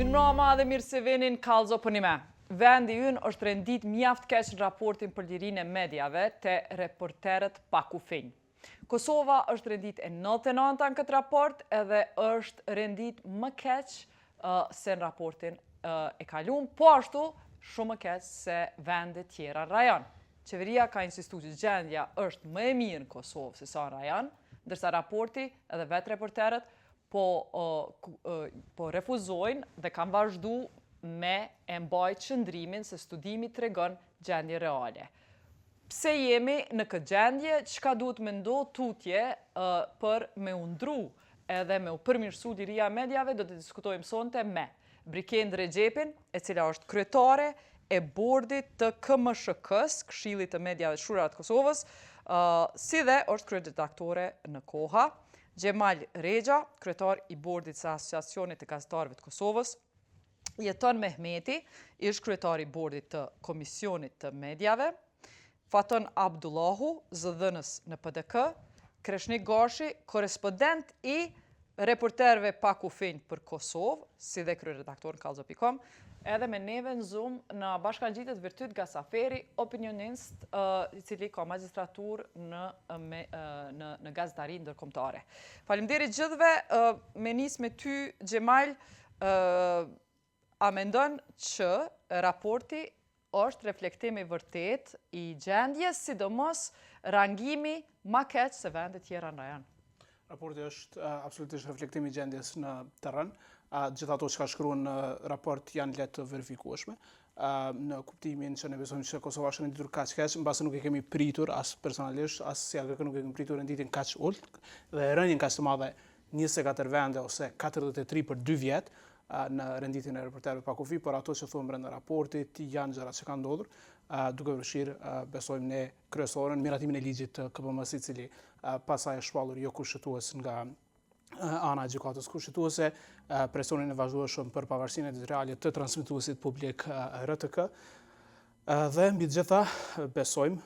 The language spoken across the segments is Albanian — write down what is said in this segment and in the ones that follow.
Mirëmbrëma dhe mirë se vinin kallëzo për një me. Vendi ynë është rendit mjaft keq në raportin për lirinë e medjave të reporterët pa kufinj. Kosova është rendit e 99 në këtë raport edhe është rendit më keq se në raportin e kalum, po ashtu shumë më keq se vendet tjera në rajon. Qeveria ka insistu që gjendja është më e mirë në Kosovë se sa në rajon, ndërsa raporti edhe vetë reporterët po refuzojnë dhe kanë vazhdu me e mbajt qëndrimin se studimi tregon gjendje reale. Pse jemi në këtë gjendje, çka duhet me ndo tutje për me undru edhe me u përmirësu liria e medjave, do të diskutojmë sonte me Brikend Rexhepin, e cila është kryetare e bordit të KMSHK-s, Këshillit të Medjave të Shurat të Kosovës, si dhe është kryeredaktore në Koha, Gjemal Rexha, kryetar i bordit së Asociacionit të Gazetarëve të Kosovës, Jeton Mehmeti, ish kryetari i bordit të Komisionit të Medjave, Faton Abdullahu, zëdhënës në PDK, Kreshnik Gashi, korespondent i reporterëve pa kufinj për Kosovë, si dhe kryeredaktor në kallëzo.com, edhe me neve në Zoom në bashkangjitet Virtyt Gasaferi, opinionist i cili ka magjistratur në gazetari ndërkombëtare. Faleminderit gjithëve, me nis me ty, Gjemal, a mendon që raporti është reflektim i vërtet i gjendjes, sidomos rangimi ma keq se vendet tjera në rajon? Raporti është absolutisht reflektim i gjendjes në terren. Gjithë ato që ka shkruar në raport janë lehtë verifikueshme. Në kuptimin që ne besojmë që Kosova është renditur kaq keq, mbase nuk e kemi pritur as personalisht, as si AKK nuk e kemi pritur renditin kaq ult dhe rënien kaq të madhe 24 vende ose 43 për 2 vjet në renditin e reporterëve pa kufi, por ato që thonë brenda raportit janë gjëra që kanë ndodhur, duke përfshirë besojmë ne kryesorën, miratimin e ligjit të KPMS-it, i cili pasaj është shpallur jo kushtetues nga ana e gjykatës kushtetuese, presionin e vazhdueshëm për pavarësinë editoriale të transmetuesit publik RTK, dhe mbi të gjitha besojmë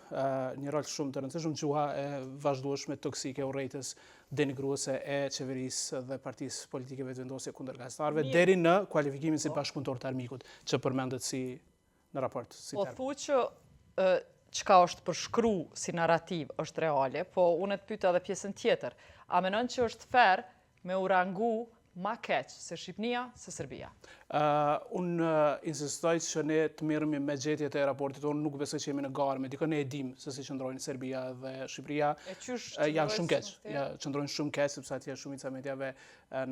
një rol shumë të rëndësishëm gjuha e vazhdueshme toksike urrejtës denigruese e qeverisë dhe partisë politike vetëvendosje kundër gazetarëve, deri në kualifikimin si bashkëpunëtor të armikut, që përmendet si në raport. Po thu që çka është përshkru si narrativ është reale, po unë të pyeta edhe pjesën tjetër. A menon që është fair me u rangu ma keq se Shqipnia, se Serbia? Unë insistoj që ne të merremi me gjetjet e raportit tonë, nuk besoj që jemi në garë me dikën, ne e dim se si qëndrojnë Serbia dhe Shqipëria. Janë shumë keq, qëndrojnë shumë keq, sepse atje shumica e medjave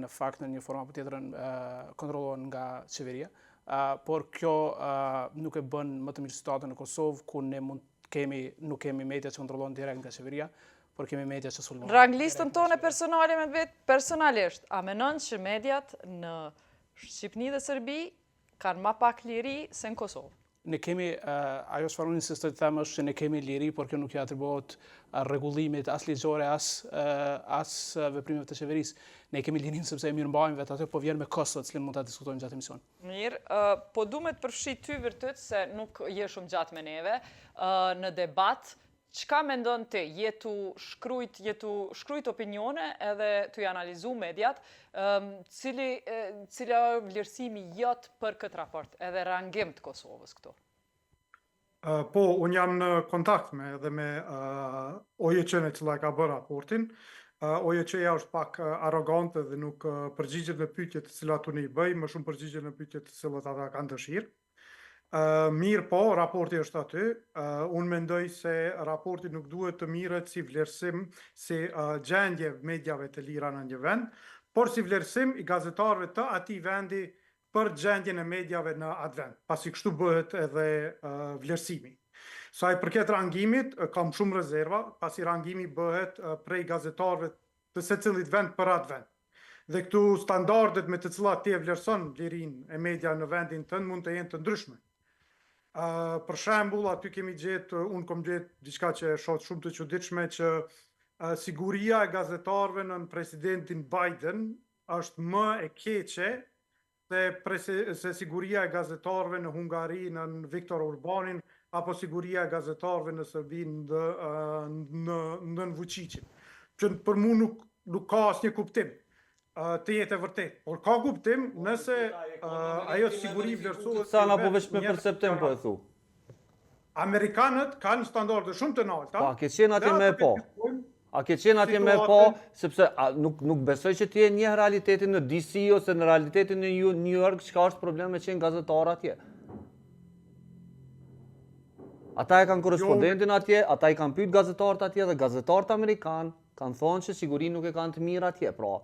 në fakt në një formë apo tjetrën kontrollohen nga qeveria. Por kjo nuk e bën më të mirë situatën në Kosovë, ku ne nuk kemi media që kontrollohen direkt nga qeveria, por kemi media që sulmohen. Ranglistën tonë personale me vetë personalisht, a menon që mediat në Shqipni dhe Serbi kanë ma pak liri se në Kosovë? Ne kemi, ajo çfarë unë insistoj të them është që ne kemi liri, por kjo nuk i atribuohet rregullimit as ligjore, as veprimeve të qeverisë. Ne kemi lirin sepse e mirëmbajmë vetë atë, po vjen me kosto të cilën mund ta diskutojmë gjatë emisionit. Mirë, po du me të përfshi ty Virtyt, se nuk je shumë gjatë me neve, në debat. Çka mendon ti? Jetu shkrujt opinione edhe të analizu mediat, cila vlerësimi jot për këtë raport, edhe rangim të Kosovës këtu? Po, unë jam në kontakt edhe me OJQ-n e cila ka bërë raportin. OJQ-ja është pak arrogante dhe nuk përgjigjet në pyetjet të cilat unë i bëj, më shumë përgjigjet në pyetjet të cilat ata kanë dëshirë. Mirë po, raporti është aty. Unë mendoj se raporti nuk duhet të mirët si vlerësim, si gjendje medjave të lira në një vend, por si vlerësim i gazetarëve të atij vendi për gjendjen e medjave në atë vend, pasi kështu bëhet edhe vlerësimi. Sa i përket rangimit, kam shumë rezerva, pasi rangimi bëhet prej gazetarëve të secilit vend për atë vend. Dhe këtu standardet me të cilat ti e vlerëson lirinë e media në vendin tënd mund të jenë të ndryshme. Për shembull, aty kemi unë kom gjetë diçka që shoh shumë të çuditshme, që siguria e gazetarëve në presidentin Biden është më e keqe se siguria e gazetarëve në Hungari në Viktor Orbanin, apo siguria e gazetarëve në Serbi në Vučićin. Që për mua nuk ka asnjë kuptim. të jetë e vërtet. Por ka kuptim nëse ajo siguri vlerësohet. Sa nga po veç me perceptim po e thu. Amerikanët kanë standarde shumë të larta. Po, a ke qenë atje me po? A ke qenë atje me po, sepse nuk besoj që ti e njeh realitetin në DC ose në realitetin në New York, çka është problem me qenë gazetar atje. Ata e kanë korrespondentin atje, ata i kanë pyet gazetarët atje dhe gazetarët amerikan kanë thonë që sigurinë nuk e kanë të mirë atje, pra.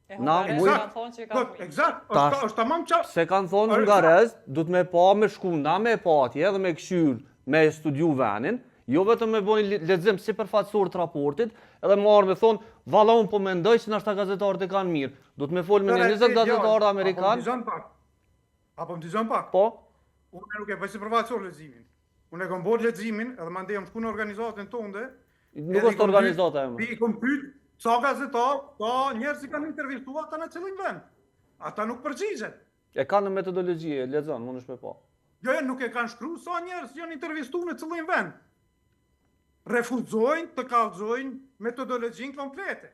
Kanë thonë që kanë mirë. Eksakt, është tamam qartë. Se kanë thonë hungarez, duhet me pa me shku na me pa atje dhe me këshyr me studiu venin, jo vetëm me bëni lexim sipërfaqësor të raportit, edhe marrë me thonë, valla unë po mendoj që nashta gazetarët e kanë mirë. Duhet me folë me 20 gazetarë amerikanë. Apo më dizon pak. Po. Unë nuk e bëj sipërfaqësor leximin. Unë e kam bërë leximin, edhe mandej jam shku në organizatën tonë. Nuk është organizata e më. I kom pyet sa gazetar, ka njerëz që kanë intervistuar ata në cilin vend. Ata nuk përgjigjen. E kanë në metodologji, e lexon, mundesh me pa. Jo, nuk e kanë shkruar sa njerëz janë intervistuar në cilin vend. Refuzojnë të kallëzojnë metodologjinë komplete.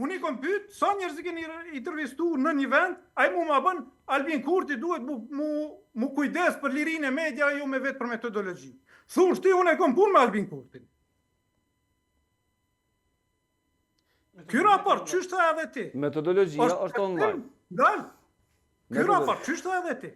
Unë i kom pyet sa njerëz i keni intervistuar në një vend, ai mu ma bën Albin Kurti duhet mu kujdes për lirinë e media, jo me vetë për metodologji. Thush ti, unë e kom punë me Albin Kurtin. Ky raport, ç'është thë edhe ti? Metodologjia është online. Dal. Ky raport, ç'është thë edhe ti?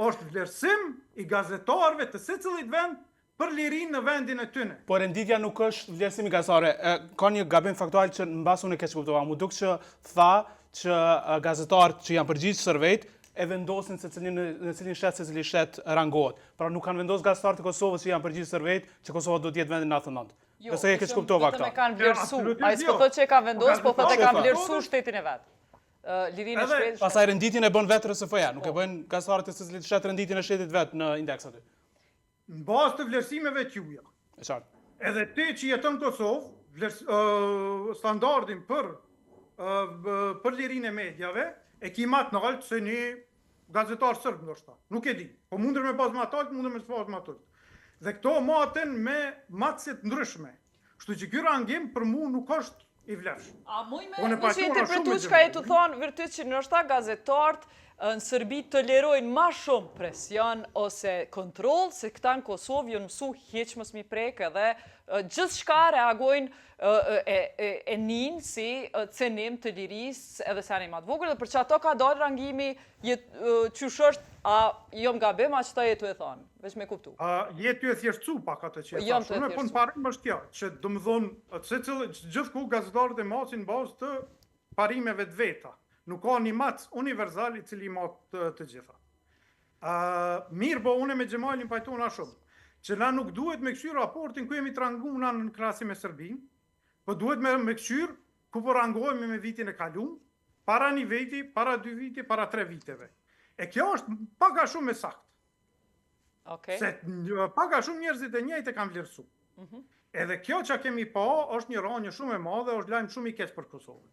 Është vlerësim i gazetarëve të secilit vend për lirinë në vendin e tyre. Por renditja nuk është vlerësim i gazetarëve. Ka një gabim faktual që mbas unë e keq kuptova. Mu duk që tha që gazetarët që janë përgjigjë surveyt e vendosin se në cilin shtet secili shtet rangohet. Pra nuk kanë vendosur gazetarët e Kosovës që janë përgjigjë surveyt që Kosova do të jetë vendi 99. Besoj e keq kuptova këtë. Vetëm e kanë vlerësu. Ai s'po thotë që e kanë vendosur, po thotë e kanë vlerësu shtetin e vet. Lirinë e shpejtë. Pastaj renditjen e bën vetë RSF-ja, nuk e bëjnë gazetarët e secilit shtet renditjen e shtetit vet në indeks aty. Në bazë të vlerësimeve të juaja. E qartë. Edhe ti që jeton në Kosovë, standardin për lirinë e medjave e ki matë në altë se një gazetar sërb ndoshta. Nuk e di. Po mundër me pas matë altë, mundër me pas matë altë. Dhe këto maten me matësit ndryshme. Kështu që ky rangim për mu nuk është i vlefshëm. A muj me që interpretu që ka e të thonë vërtet që nështë ta gazetartë në Sërbi tolerojnë ma shumë presion ose kontrol, se këta në Kosovë jënë mësu heq mës mi preke dhe gjithë shka reagojnë e njën si cenim të liris edhe se animat vogër, dhe për që ato ka dalë rangimi qysh është, a jom gabim, a që ta jetu e thonë, veç me kuptu. Jetu e thjeshtësu pak atë që e thashtë, unë e punë parim është tja, që dëmë dhonë, gjithë ku gazetarët e masin bazë të parimeve të veta. Nuk ka një matë universal i cili matë të gjitha. Mirë, po unë me Gjemalin pajtona shumë, që na nuk duhet me këshyr raportin ku jemi të ranguna në krahasim me Serbin, po duhet me këshyr ku po rangohemi me vitin e kalum, para një viti, para 2 viti, para 3 viteve. E kjo është paka shumë me sakt. Se paka shumë njerëzit e njëjtë e kanë vlerësu. Edhe kjo që kemi pa është një rënje shumë e madhe, është lajm shumë i keq për Kosovën.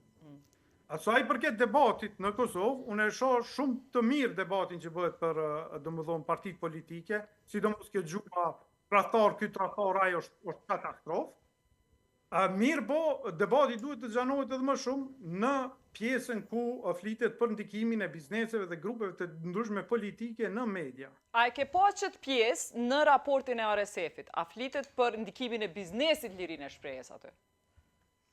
Sa i përket debatit në Kosovë, unë e shoh shumë të mirë debatin që bëhet për, domethënë, partitë politike, sidomos kjo gjuha tradhtar, ky tradhtar ai është katastrofë. Mirë, po debati duhet të xhanohet edhe më shumë në pjesën ku flitet për ndikimin e bizneseve dhe grupeve të ndryshme politike në media. A e ke pa qëtë pjesë në raportin e RSF-it? A flitet për ndikimin e biznesit lirinë e shprehjes aty?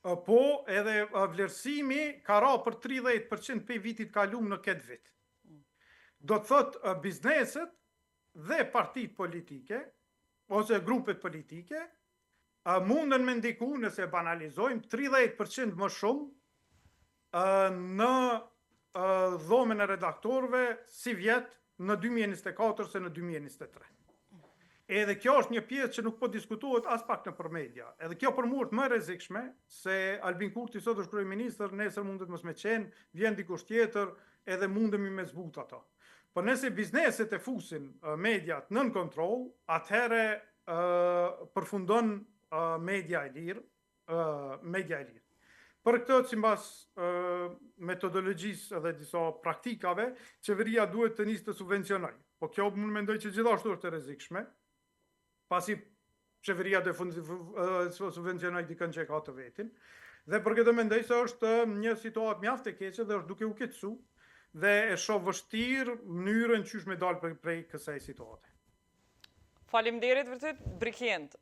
Po edhe vlerësimi ka ra për 30% për vitit kalum në këtë vit. Do të thotë bizneset dhe partitë politike, ose grupet politike, mundën me ndiku nëse banalizojmë 30% më shumë në dhomën e redaktorëve si vjet në 2024 se në 2023. Edhe kjo është një pjesë që nuk po diskutohet as pak në për media. Edhe kjo për mua është më rrezikshme se Albin Kurti sot është kryeministër, nesër mundet mos me qenë, vjen dikush tjetër, edhe mundemi me zbut ato. Po nëse bizneset e fusin mediat nën kontroll, atëherë përfundon media e lirë. Për këtë, sipas metodologjisë dhe disa praktikave, qeveria duhet të nisë të subvencionojë. Po kjo unë mendoj që gjithashtu është e rrezikshme. Pasi qeveria do subvencionoj dikën që ka të vetin. Dhe për këtë mendoj se është një situatë mjaft e keqe dhe është duke u keqësu dhe e shoh vështirë mënyrën qysh me dalë prej kësaj situate. Faleminderit vërtet, Brikjend.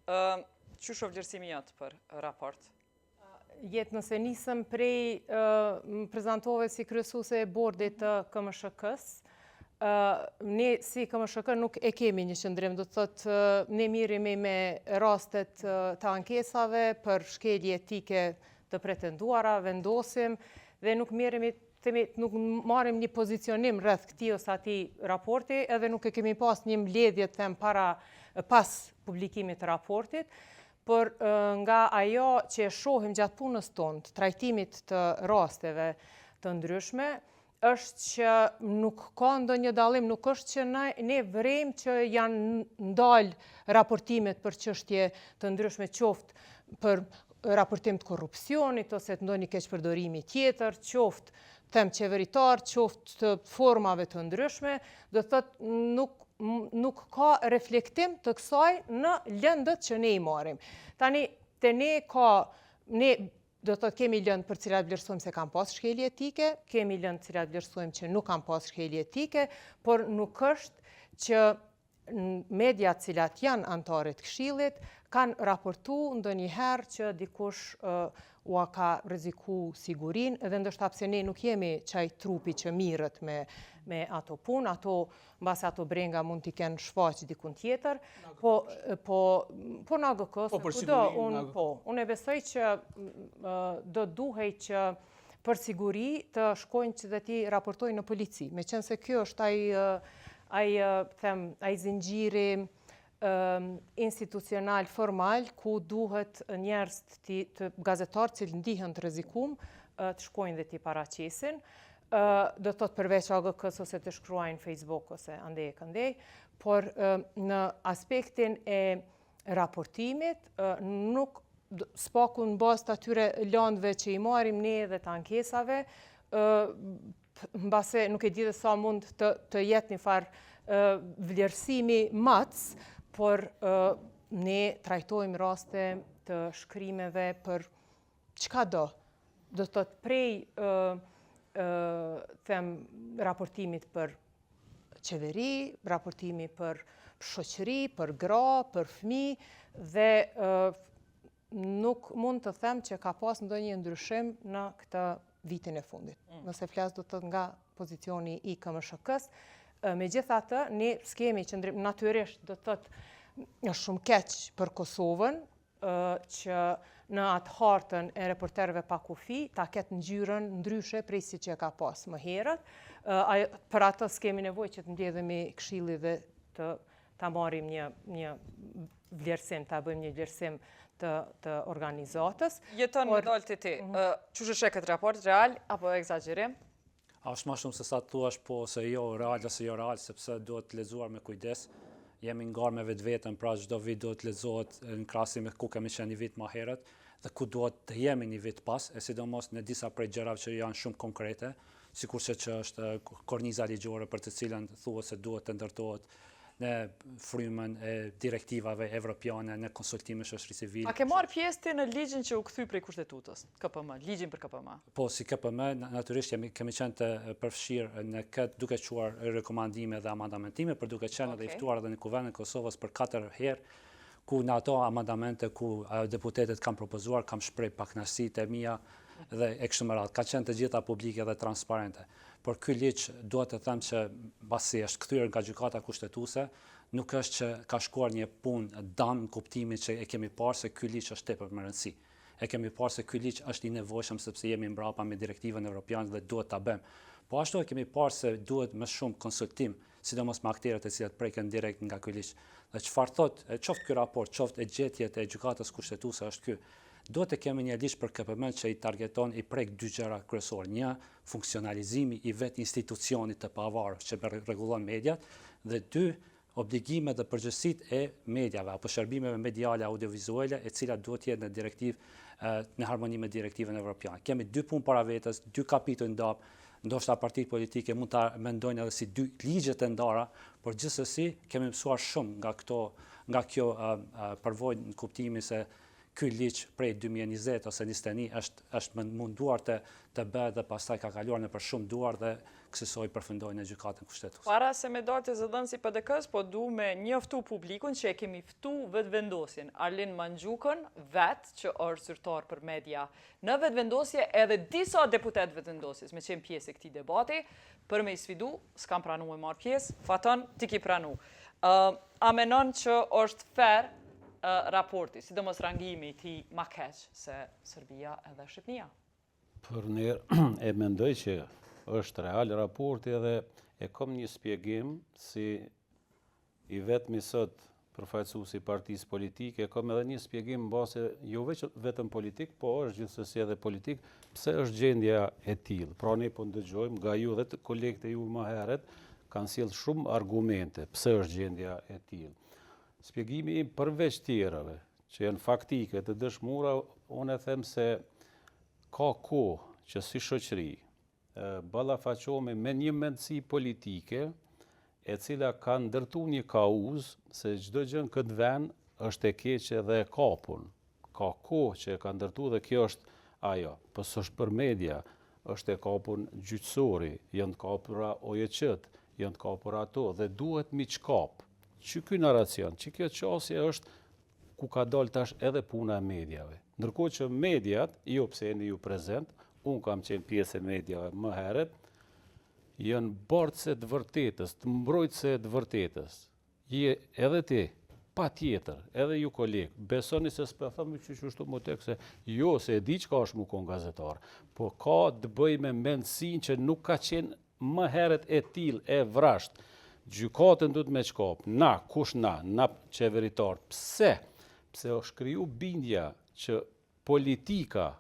Qysh o vlerësimi jot për raport? Jetë nëse nisëm prej më prezantove si kryesuese e bordit të KMSHK-s, ne si KMSHK nuk e kemi një qëndrim, do të thotë ne miremi me rastet të ankesave për shkelje etike të pretenduara, vendosim dhe nuk nuk marrim një pozicionim rreth këtij ose atij raporti, edhe nuk e kemi pas një mbledhje të them pas publikimit të raportit, por nga ajo që e shohim gjatë punës tonë, të trajtimit të rasteve të ndryshme, është që nuk ka ndonjë dallim, nuk është që ne vrem që janë ndalë raportimet për çështje të ndryshme, qoftë për raportim të korrupsionit ose të ndonjë keqpërdorimi tjetër, qoftë them qeveritar, qoftë të formave të ndryshme, do thotë nuk ka reflektim të kësaj në lëndët që ne i marrim. Tani, te ne do të kemi lëndë për cilat vlerësojmë se kanë pas shkelje etike, kemi lëndë cilat vlerësojmë që nuk kanë pas shkelje etike, por nuk është që mediat cilat janë anëtarët këshillit kanë raportu ndonjëherë që dikush ua ka rreziku sigurinë, edhe ndoshta pse ne nuk jemi çaj trupi që mirët me ato punë, mbas ato brenga mund t'i kenë shfaq dikun tjetër, po në AGK-s, unë e besoj që do duhej që për siguri të shkojnë që dhe ti raportojnë në polici, me qenë se kjo është ai zinxhiri institucional formal ku duhet njerëz të gazetarë që ndihen të rrezikum të shkojnë dhe t'i paraqesin. Do të thotë përveç AGK-s ose të shkruajnë Facebook ose andej e këndej, por në aspektin e raportimit nuk spaku në bazë të atyre landëve që i marrim ne dhe të ankesave, mbase nuk e di dhe sa mund të jetë një farë vlerësimi mac, por ne trajtojmë raste të shkrimeve për çka do. Do të thotë prej raportimit për qeveri, raportimi për shoqëri, për gra, për fëmijë dhe nuk mund të them që ka pas ndonjë ndryshim në këtë vitin e fundit. Nëse flas do të thotë nga pozicioni i KMSHK-s, megjithatë ne s'kemi qëndrim, natyrisht do të thotë është shumë keq për Kosovën që në atë hartën e reporterëve pa kufi ta ketë ngjyrën ndryshe prej siç e ka pas më herët. Për atë s'kemi nevojë që të mbledhemi këshilli dhe ta marrim një vlerësim, ta bëjmë një vlerësim të organizatës. Jeton me dalë të ti. Qysh është këtë raport, real apo egzagerim? Është më shumë se sa të thuash, po se jo real ose jo real, sepse duhet të lexuar me kujdes. Jemi ngarë me vetën, pra çdo vit duhet lexohet në krahasim me ku kemi qenë një vit më herët dhe ku duhet të jemi një vit pas, e sidomos në disa prej gjërave që janë shumë konkrete, sikurse që është korniza ligjore për të cilën thuhet se duhet të ndërtohet në frymën e direktivave evropiane, në konsultime shoqërisë civile. A ke marrë pjesë në ligjin që u kthy prej kushtetutës, KPM, ligjin për KPM? Po, si KPM, natyrisht kemi qenë të përfshirë në këtë duke quar rekomandime dhe amandamentime, për duke qenë edhe i ftuar edhe në Kuvendin e Kosovës për 4 herë, ku në ato amandamente ku deputetët kanë propozuar, kam shpreh pakënaqësitë e mia dhe e kështu me radhë. Ka qenë të gjitha publike dhe transparente. Por ky ligj duhet të them që mbasi është kthyer nga gjykata kushtetuese, nuk është që ka shkuar një punë dam në kuptimin që e kemi parë se ky ligj është tepër më rëndësi. E kemi parë se ky ligj është i nevojshëm sepse jemi mbrapa me direktivën evropiane dhe duhet ta bëjmë. Po ashtu e kemi parë se duhet më shumë konsultim, sidomos me aktorët e cilët preken direkt nga ky ligj. Dhe çfarë thotë, qoftë ky raport, qoftë e gjetjet e gjykatës kushtetuese është ky. Duhet të kemi një ligj për KPM që i targeton, i prek 2 gjëra kryesore. Një, funksionalizimi i vetë institucionit të pavarur që rregullon mediat, dhe 2, obligimet dhe përgjegjësitë e mediave apo shërbimeve mediale audiovizuale, e cilat duhet të jetë në direktivë në harmoni me direktivën evropiane. Kemi 2 punë para vetes, 2 kapitull ndap, ndoshta partitë politike mund ta mendojnë edhe si 2 ligje të ndara, por gjithsesi kemi mësuar shumë nga kjo përvojë në kuptimin se ky ligj prej 2020 ose 21 është munduar të bëhet dhe pastaj ka kaluar në për shumë duar dhe kësaj përfundoi në gjykatën kushtetuese. Para se me dalë të zëdhënësi PDK-s, po du me njoftu publikun që e kemi ftu vetëvendosjen. Arlin Mangjukën, vetë që është zyrtar për media në vetëvendosje, edhe disa deputet vetëvendosjes me qenë pjesë e këtij debati, për me i sfidu, s'kam pranu e marrë pjesë, Faton, ti ki pranu. A menon që është fair raporti, sidomos rangimi ti ma keq se Serbia edhe Shqipnia? Për ne e mendoj që është real raporti edhe e kom një spjegim si i vetmi sot përfaqësuesi i partisë politike, kom edhe një spjegim në base jo vetëm politik, po është gjithsesi edhe politik, pse është gjendja e tillë. Pra ne po ndëgjojmë nga ju dhe kolegët e ju më herët kanë sjellë shumë argumente pse është gjendja e tillë. Spjegimi im përveç tjerave që janë faktike të dëshmuara, unë e them se ka kohë që si shoqëri ballafaqohemi me një mendësi politike e cila ka ndërtu një kauzë se çdo gjë në këtë vend është e keqe dhe e kapur. Ka kohë që e ka ndërtu dhe kjo është ajo. Po s'është për media, është e kapur gjyqësori, janë të kapura OJQ-t, janë të kapura ato dhe duhet mi çkap. Që ky naracion, që kjo qasje është ku ka dalë tash edhe puna e medjave. Ndërkohë që mediat, jo pse jeni ju prezent, unë kam qenë pjesë e medjave më herët, janë bartëse të vërtetës, të mbrojtëse të vërtetës. Je edhe ti, pa tjetër, edhe ju kolegë, besoni se s'pe thëmë që shtu më tek se jo, se e di që ka është mu kon gazetar, po ka të bëj me mendësin që nuk ka qenë më herët e til, e vrasht. Gjykatën du të me qkap, kush na qeveritar. Pse? Pse është kriju bindja që politika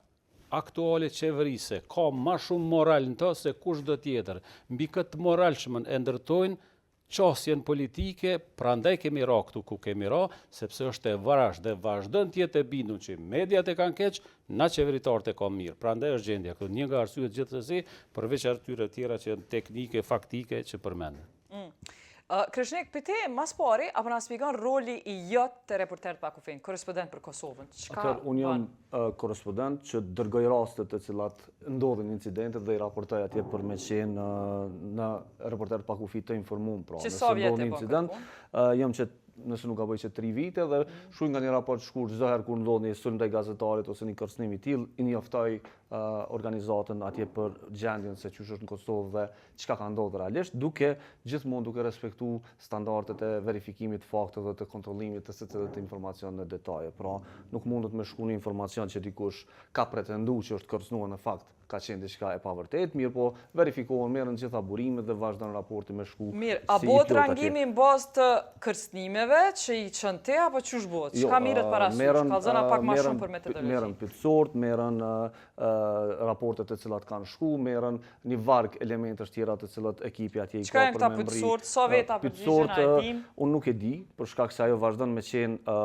aktuale qeverise ka ma shumë moral në të se kush do tjetër. Mbi këtë moralshmën e ndërtojnë qasjen politike, prandaj kemi ra këtu ku kemi ra, sepse është e vrasht dhe vazhdon tjetë e bindu që mediat e kanë keq, na qeveritarët e ka mirë. Prandaj është gjendja këtu. Një nga arsyet gjithsesi, përveç arsyeve tjera që janë teknike, faktike që përmenden. Kreshnik, për te mas pari, apo na shpjegon roli i jot të reporterit pa kufin, korrespondent për Kosovën. Unë jam korrespondent që dërgoj rastet të cilat ndodhin incidentet dhe i raportoj atje për me qenë në reporterit pa kufi të informuar. Pra, që sa vjetë e incident, jam që nëse nuk ka bëj që 3 vite dhe shuj nga një raport shkurt çdo herë kur ndodh një sulm ndaj gazetarit ose një kërcënim i tillë, i njoftoj organizatën atje për gjendjen se çush është në Kosovë dhe çka ka ndodhur realisht, gjithmonë duke respektu standardet e verifikimit fakteve dhe të kontrollimit të secilit informacion në detaje. Pra, nuk mundet me shku një informacion që dikush ka pretenduar që është kërcënuar në fakt ka qenë diçka e pavërtet, mirë po verifikohen, merren gjitha burimet dhe vazhdon raporti me shku. Mirë, a bëhet rangimi në bazë të kërcënimeve që i çon te apo çush bëhet? Çka mirët parasysh? Kallzona pak më shumë për metodologji. Merren pyetësort, merren raportet të cilat kanë shku, merren një varg elementesh tjera të cilat ekipi atje i ka për membri. Çka janë këta pyetësort? Sa veta përgjigjen a e dim? Unë nuk e di, për shkak se ajo vazhdon me qenë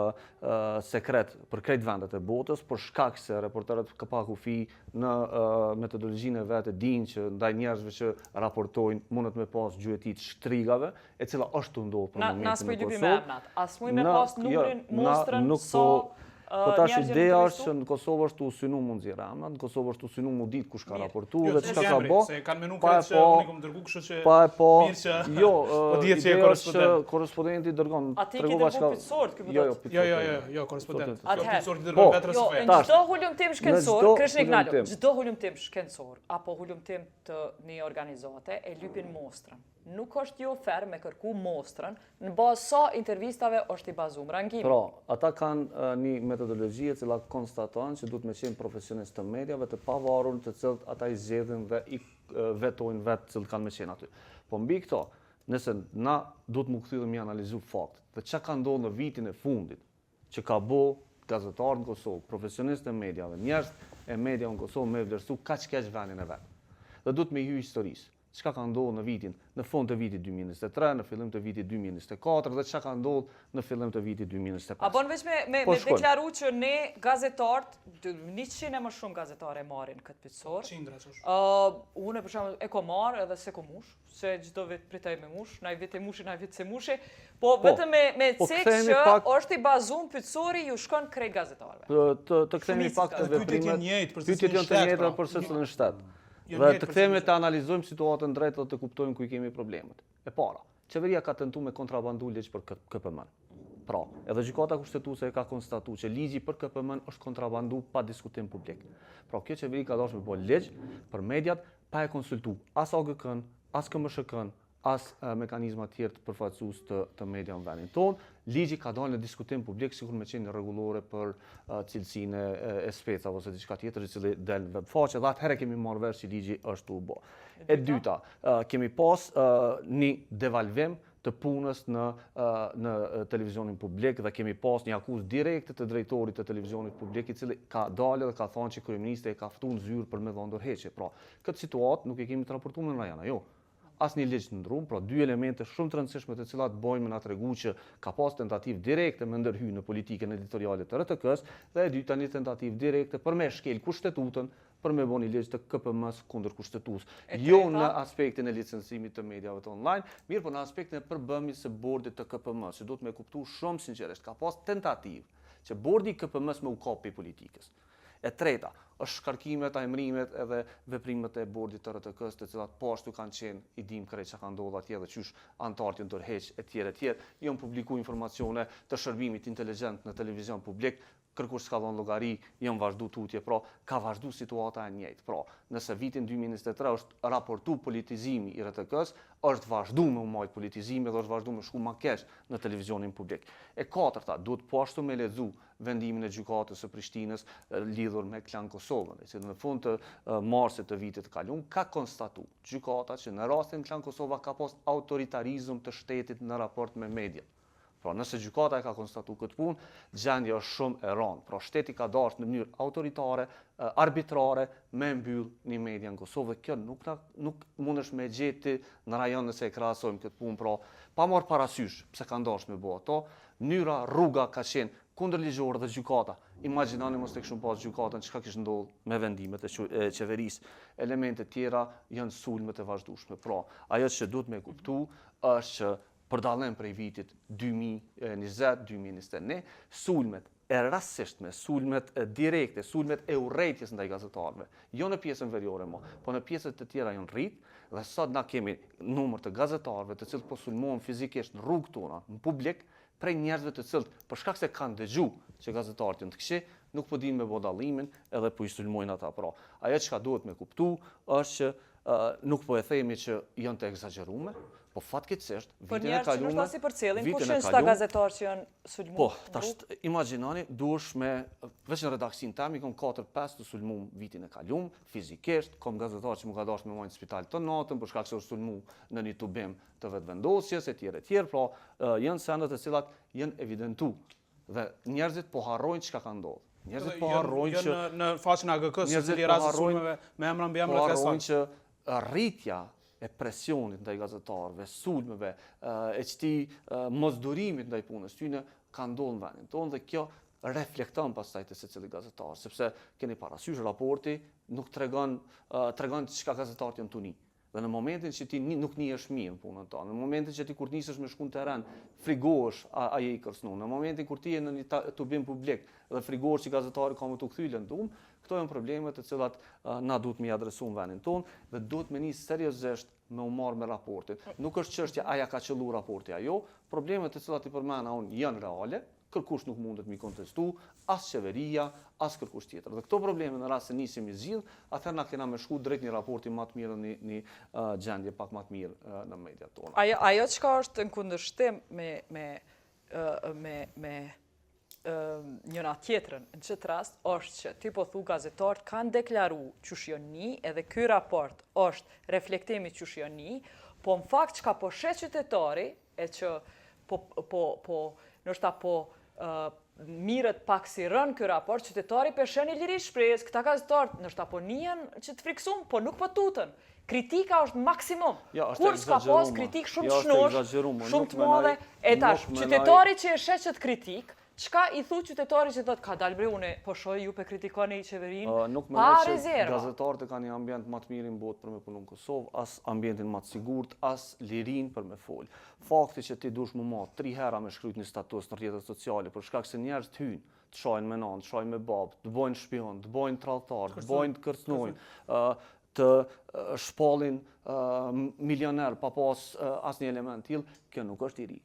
sekret për krejt vendet e botës, për shkak se reporterët pa kufi në metodologjinë e vetë dinë që ndaj njerëzve që raportojnë mundet me pas gjuetit shtrigave, e cila është të ndodhur për momentin në Kosovë. As muj me pas numrin, mostrën, po tash ideja është që në Kosovë është të synu mund zira, në Kosovë është të synu mund ditë kush ka raportu dhe çka ka bo. Se kanë menu kretë që unë i kom dërgu kështu që mirë që ideja është që korespondenti dërgon. A ti ki dërgu pyetësort? Jo, korespondent. Atëherë, në çdo hulumtim shkencor, Kreshnik Nalo, çdo hulumtim shkencor apo hulumtim të një organizate e lypin mostrën. Nuk është jo fair me kërku mostrën në bazë sa intervistave është i bazuar rangimi. Pra, ata kanë një metodologji e cila konstaton që duhet me qenë profesionist të mediave të pavarur të cilët ata i zgjedhin dhe i vetojnë vetë cilët kanë me qenë aty. Po mbi këto, nëse na duhet mu kthyer me analizu fakt dhe çka ka ndodhur në vitin e fundit që ka bo gazetarë në Kosovë, profesionistë e mediave, njerëz e media në Kosovë me vlerësu kaq keq vendin e vet. Dhe duhet me hyrë historisë. çka ka ndodhur në fund të vitit 2023, në fillim të vitit 2024 dhe çka ka ndodhur në fillim të vitit 2025. A bon veç me deklaru që ne gazetarët, 100 e më shumë gazetare marrin këtë pyetësor. Unë për shembull e ko marr edhe se ko mush, se çdo vit pritej me mush, naj vit e mushi, naj vit se mushi, po vetëm me cek që është i bazuar pyetësori ju shkon krejt gazetarëve. Të kthehemi pak te veprimet. Pyetjet janë të njëjta për secilin shtet. Dhe të kthehemi të analizojmë situatën drejt dhe të kuptojmë ku i kemi problemet. E para, qeveria ka tentuar me kontrabandu ligj për KPM. Pra, edhe gjykata kushtetuese ka konstatuar që ligji për KPM është kontrabandu pa diskutim publik. Pra, kjo qeveri ka dashur me bëj ligj për mediat pa e konsultuar as OGK-n, as KMSHK-n, as mekanizma tjerë të përfaqësues të media në vendin tonë. Ligji ka dalë në diskutim publik sikur me qenë rregullore për cilësinë e specave ose diçka tjetër i cili del në webfaqe dhe atëherë kemi marrë vesh që ligji është u bë. E dyta, kemi pas një devalvim të punës në televizionin publik dhe kemi pas një akuzë direkte të drejtorit të televizionit publik i cili ka dalë dhe ka thënë që kryeministri e ka ftuar në zyrë për me dhënë ndërheqje. Pra, këtë situatë nuk e kemi të raportuar në rajon, jo. As një ligj të ndrum, pra dy elemente shumë të rëndësishme të cilat bojnë me na tregu që ka pas tentativë direkte me ndërhyj në politikën editoriale të RTK-s dhe e dyta një tentativë direkte për me shkel kushtetutën për me bënë një ligj të KPM-s kundër kushtetues. Jo në aspektin e licencimit të mediave të online, mirë po në aspektin e përbëmjes së bordit të KPM-s, që duhet me kuptu shumë sinqerisht, ka pas tentativë që bordi i KPM-s me u kapi politikës. E treta, është shkarkimet, ajmërimet edhe veprimet e bordit të RTK-s të cilat pashtu kanë qenë i dim krejt që ka ndodhur atje dhe qysh antarët janë tërheq etj. Janë publiku informacione të shërbimit inteligjent në televizion publik, kërkush s'ka dhënë llogari, janë vazhdu tutje, pra ka vazhdu situata e njëjtë. Pra, nëse vitin 2023 është raportu politizimi i RTK-s, është vazhdu me u majt politizimi dhe është vazhdu me shku ma keq në televizionin publik. E katërta, duhet pashtu me lexu vendimin e gjykatës së Prishtinës lidhur me Klan Kosovën, që në fund të marsit të vitit të kaluar ka konstatuar gjykata që në rastin Klan Kosova ka pas autoritarizëm të shtetit në raport me mediat. Pra, nëse gjykata e ka konstatuar këtë punë, gjendja është shumë e rëndë. Pra, shteti ka dashur në mënyrë autoritare, arbitrare me mbyll një media në Kosovë dhe kjo nuk mundesh me gjeti në rajon nëse e krahasojmë këtë punë, pra pa marrë parasysh pse ka dashur me bëu ato, mënyra rruga ka qenë kundërligjore dhe gjykata. Imagjinoni mos tek shumë pas gjykatën çka kishte ndodhur me vendimet e qeverisë. Elemente tjera janë sulmet e vazhdueshme. Pra, ajo që duhet me kuptu është që për dallim prej vitit 2020-2021, sulmet e rastësishme, sulmet direkte, sulmet e urrëties ndaj gazetarëve, jo në pjesën veriore mo, po në pjesët të tjera janë rrit dhe sot na kemi numër të gazetarëve të cilët po sulmohen fizikisht në rrugë tona, në publik, prej njerëzve të cilët për shkak se kanë dëgjuar që gazetarët janë të këqij, nuk po dinë me bë dallimin edhe po i sulmojnë ata. Pra, ajo çka duhet me kuptu është që nuk po e themi që janë të egzageruar, po fatkeqësisht vitin e kaluar. Po njerëz që nuk pasi përcjellin, kush janë ata gazetarë që janë sulmuar? Po, tash imagjinoni, duhesh me veç në redaksin tam i kam 4-5 të sulmuar vitin e kaluar, fizikisht, kam gazetar që më ka dashur me marrë në spital të natën për shkak se është sulmuar në një tubim të vetvendosjes etj. Pra, janë sende të cilat janë evidentuar dhe njerëzit po harrojnë çka ka ndodhur. Njerëzit po harrojnë që në faqen e AGK-s, në cili rast sulmeve me emra mbi emra ka harrojnë që rritja e presionit ndaj gazetarëve, sulmeve, e këtij mosdurimit ndaj punës tyne ka ndodhur në vendin tonë dhe kjo reflekton pastaj te secili gazetar, sepse keni parasysh raporti nuk tregon çka gazetarët janë tuni. Dhe në momentin që ti nuk nihesh mirë në punën tonë, në momentin që ti kur nisesh me shku në terren, frigohesh aje i kërcënu, në momentin kur ti je në një tubim publik dhe frigohesh që gazetari ka më të kthyer në dum, këto janë probleme të cilat na duhet me adresu në vendin tonë dhe duhet me nis seriozisht me u marrë me raportin. Nuk është çështja aja ka qellu raporti ajo, problemet të cilat i përmenda unë janë reale, kërkush nuk mundet mi kontestu, as qeveria, as kërkush tjetër. Dhe këto probleme në rast se nisim i zgjidh, atëherë na kena me shku drejt një raporti më të mirë në një gjendje pak më të mirë në mediat tona. Ajo çka është në kundërshtim me njëra tjetrën në çet rast është që ti po thu gazetarët kanë deklaruar qyshjoni edhe ky raport është reflektimi qyshjoni, po në fakt çka po shet qytetari e që nështë po mirët pak si rën ky raport, qytetari peshen i liri shpresë, këta gazetarët nështë po nien që të friksum, po nuk po tutën. Kritika është maksimum. Ja, është Kur s'ka pas egzagerume. kritik shumë Ja, të është shnosh, egzagerume. shumë Nuk të madhe, menoj- e tash, nuk menoj- qytetari që e sheqet kritik, çka i thu qytetari që thot ka dalë bre une, po shoj ju pe kritikoni i qeverinë, Nuk pa mendoj që rezerva. gazetarët e kanë një ambient më të mirë në botë për me punu në Kosovë, as ambientin më të sigurt, as lirinë për me fol. Fakti që ti dush më matë 3 hera me shkryt një status në rrjetet sociale, për shkak se njerëz të hyjnë, të shajnë me nanë, të shajnë me babë, të bojnë shpion, të bojnë tradhtar, të bojnë të kërcnojnë, të shpallin milioner pa pas asnjë element tillë, kjo nuk është i ri.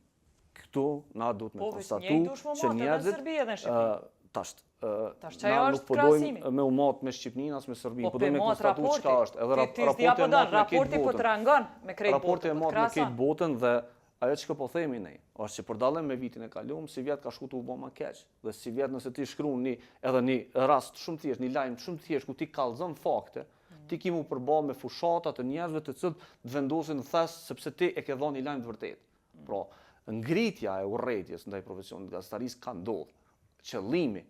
Këtu na duhet me Po, veç konstatu njëjtë dush më që matë edhe në njerëzit Serbi edhe në Shqipëri. tash Tash çajo na është nuk po krahasimi. dojmë me u mat me Shqipërinë as me Serbinë, Po po pe dojmë me mot konstatu raporti. çka është. Edhe Ti raporti s'dia e po mat don, me raporti këtë po botën. tregon me krejt Raporti e botën, mat po me krasa. këtë botën dhe ajo që po themi ne, është që për dallim me vitin e kaluar, si vjet ka shku të u bë më keq. Dhe si vjet nëse ti shkruan edhe një rast shumë thjesht, një lajm shumë thjesht ku ti kallzon fakte, ti ke mu përballë me fushata të njerëzve të cilët të vendosin thes sepse ti e ke dhënë një lajm të vërtetë. Pra, ngritja e urrëties ndaj profesionit gazetarisë ka ndodhur. Qëllimi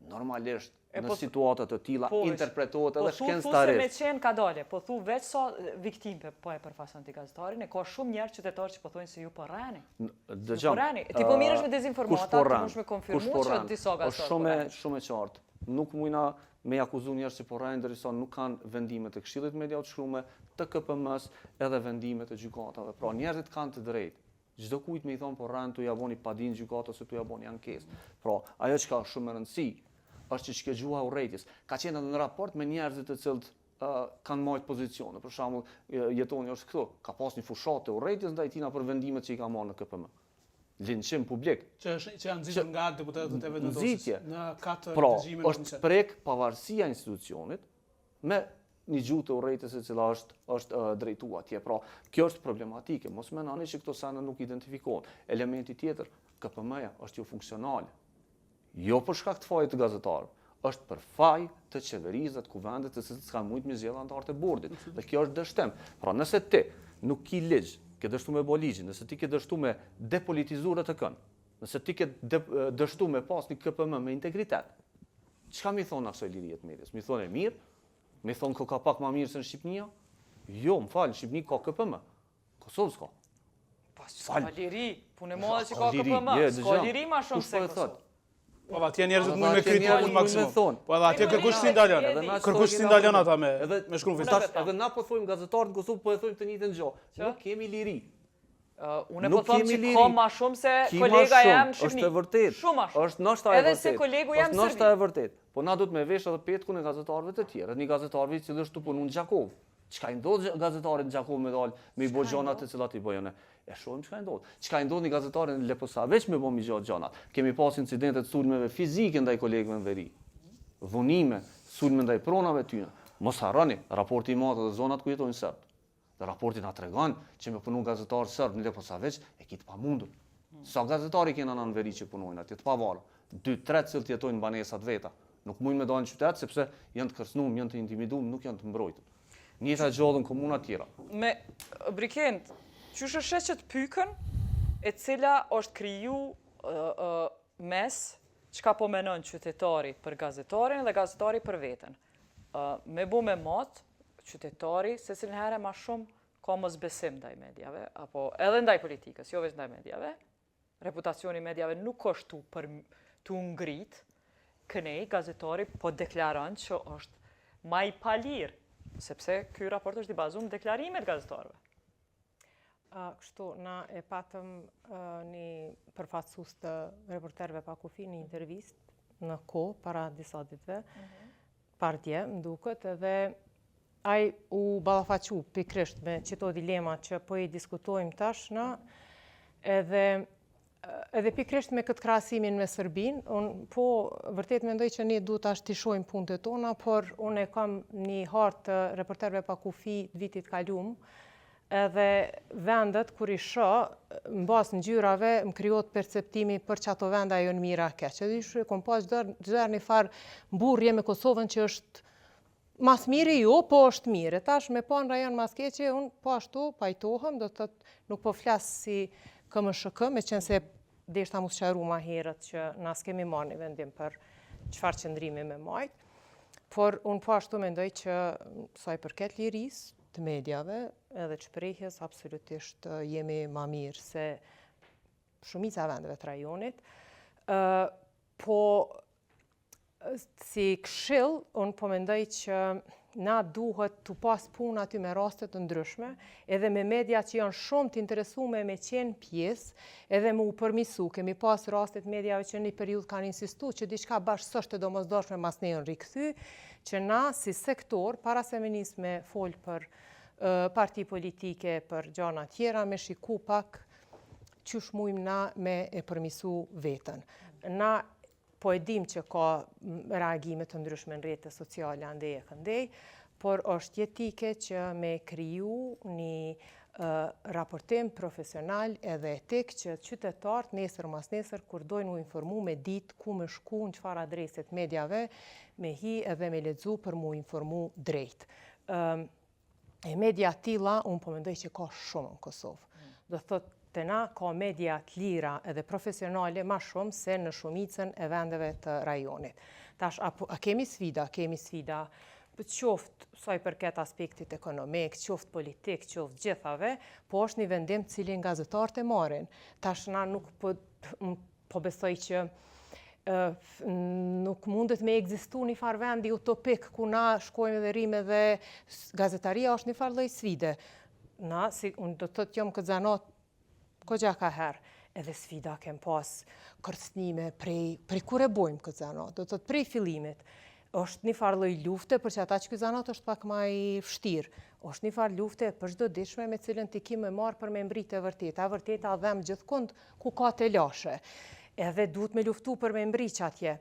normalisht në situata të tilla interpretohet edhe shkencëtarisht. Po thu se me qenë ka dale, po thu veç sa viktimë po e përfason ti gazetarin, e ka shumë njerëz qytetarë që po thonë se ju po rreni. Dëgjom. Ti po mirësh me dezinformata, ti mund me konfirmu që disa gazetarë. Është shumë e qartë. Nuk mujna me akuzu njerëz që po rrejnë derisa nuk kanë vendime të Këshillit Media të shkruame, të KPM-s edhe vendime të gjykatave. Pra njerëzit kanë të drejtë. Çdo kujt me i thonë po rrejnë tu ja boni padin gjykatë ose tu ja boni ankesë. Pra ajo që ka shumë e rëndësi është që shkëgjua urrëties. Ka qenë edhe në raport me njerëzit të cilët kanë marrë pozicione. Për shembull, jetoni është këtu, ka pas një fushatë urrëties ndaj tina për vendimet që i ka marrë në KPM. Linçim publik. Që janë nxitur nga deputetët e vendosjes në 4 pra, regjime në është prek pavarësia e institucionit me një gjuhë të urrëties e cila është drejtuar atje. Pra, kjo është problematike. Mos mendoni që këto sana nuk identifikohen. Elementi tjetër, KPM-ja është jo funksionale. Jo për shkak të fajit të gazetarëve, është për faj të qeverisë dhe të kuvendet të cilët s'kan mujt me zgjedhë anëtarët e bordit. Dhe kjo është dështem. Pra, nëse ti nuk ki ligj, ke dështu me bo ligjin, nëse ti ke dështu me depolitizuar të kënë, nëse ti ke dështu me pas një KPM me integritet, çka mi thonë aksoj lirijet medias? Mi thonë e mirë? Mi thonë ko ka pak ma mirë se në Shqipënia? Jo, më falë, në Shqipëni ka KPM. Kosovë s'ka. Po, s'ka liri, punë e madhe që ka KPM, s'ka liri ma shumë se Kosovë. Po atje njerëzit mund me kritikuar maksimum. Po edhe atje kërkush si ndalon. Kërkush si ndalon ata me shkruan Facebook. Edhe na po thojmë gazetarët në Kosovë po e thojmë të njëjtën gjë. Nuk kemi liri. Unë po them që ka ma shumë se kolega jam në Shqipëni. Është e vërtetë. Shumë ma shumë. Është ndoshta e vërtetë. Edhe se kolegu jam në Serbi. Është ndoshta e vërtetë. Po na duhet me vesh edhe petkun e gazetarëve të tjerë, një gazetarëve i cili është tu punu në Gjakov. Çka i ndodh gazetarit në Gjakov me dal me i bë gjona të cilat i bëjnë. E shohim çka i ndodh. Çka i ndodh një gazetarit në Leposa veç me bëmi gjatë gjona. Kemi pas incidente të sulmeve fizike ndaj kolegëve në veri. Dhunime, sulme ndaj pronave tyre. Mos harroni, raporti i madh edhe zonat ku jetojnë serb. Dhe raporti na tregon që me punu gazetar serb në Leposa veç e kit pamundur. Sa gazetari kena në veri që punojnë atje të pavarur. 2-3 cilët jetojnë në banesat veta. Nuk mujnë me dalë në qytet sepse janë të kërcënuar, janë të intimiduar, nuk janë të mbrojtur. Njëta gjallë në komuna tjera. Me Brikend, qysh është sheqet pykën e cila është kriju mes çka po menon qytetari për gazetarin dhe gazetari për veten. Me bu me mot, qytetari se cilën herë ma shumë ka mos besim ndaj medjave, apo edhe ndaj politikës, jo veç ndaj medjave. Reputacioni medjave nuk është për të ngrit, kënej gazetari po deklaron që është ma i palir, sepse ky raport është i bazuar në deklarimet gazetarëve. Kështu, na e patëm një përfaqësues të reporterëve pa kufi një intervistë në kohë para disa ditëve, partje, më duket, edhe ai u ballafaqu pikërisht me çito dilema që po i diskutojmë tash na, edhe pikërisht me këtë krahasimin me Serbinë, unë po vërtet mendoj që ne duhet ta shtisojmë punët tona, por unë e kam një hartë të reporterëve pa kufi të vitit kaluam, edhe vendet kur i shoh mbas ngjyrave më krijohet perceptimi për çato vende ajo në mira keq. Edhe kom pas çdo një farë mburrje me Kosovën që është mas miri jo, po është mirë. Tash me pa në rajon mas keqe, unë po ashtu pajtohem, do të thotë nuk po flas si KMSHK, me qenë se deshta mu sqaru ma herët që na s'kemi marrë një vendim për çfarë qëndrimi me majt. Por unë po ashtu mendoj që sa i përket lirisë, të medjave edhe shprehjes, absolutisht jemi ma mirë se shumica e vendeve të rajonit. Po si këshill, unë po mendoj që na duhet të pas punë aty me rastet të ndryshme, edhe me media që janë shumë të interesume me qenë pjesë, edhe me u përmisu. Kemi pas rastet mediave që një periudhë kanë insistu që diçka bashkë s'është e domosdoshme mas ne janë rikëthy, që na si sektor, para se me nis me folë për parti politike, për gjana tjera, me shiku pak qysh mujmë na me e përmisu vetën. Na po e dim që ka reagime të ndryshme në rrjetet sociale andej e këndej, por është jetike që me kriju një raportim profesional edhe etik që qytetarët nesër mas nesër kur dojnë u informu me ditë ku me shku në çfarë adreset medjave, me hi edhe me lexu për mu informu drejt. E media tilla, unë po mendoj që ka shumë në Kosovë. Do thotë të na ka media të lira edhe profesionale ma shumë se në shumicën e vendeve të rajonit. Tash, a kemi sfida? Kemi sfida qoftë sa i përket aspektit ekonomik, qoftë politik, qoftë gjithave, po është një vendim cilin gazetarët e marrin. Tash na nuk po besoj që nuk mundet me ekzistu një farë vendi utopik ku na shkojmë dhe rime dhe gazetaria është një farë lloj sfide. Na, unë do të thotë jam këtë zanat kogja ka herë, edhe sfida kem pas kërcënime prej kur e bojmë këtë zanat, do të thotë prej fillimit. Është një farë lloj lufte, për që ata që ky zanat është pak më i vështirë. Është një farë lufte për çdoditshme me cilën ti ki më marr për me mbritë e vërteta. E vërteta dhem gjithkund ku ka të lashe. Edhe duhet me luftu për me mbriq atje.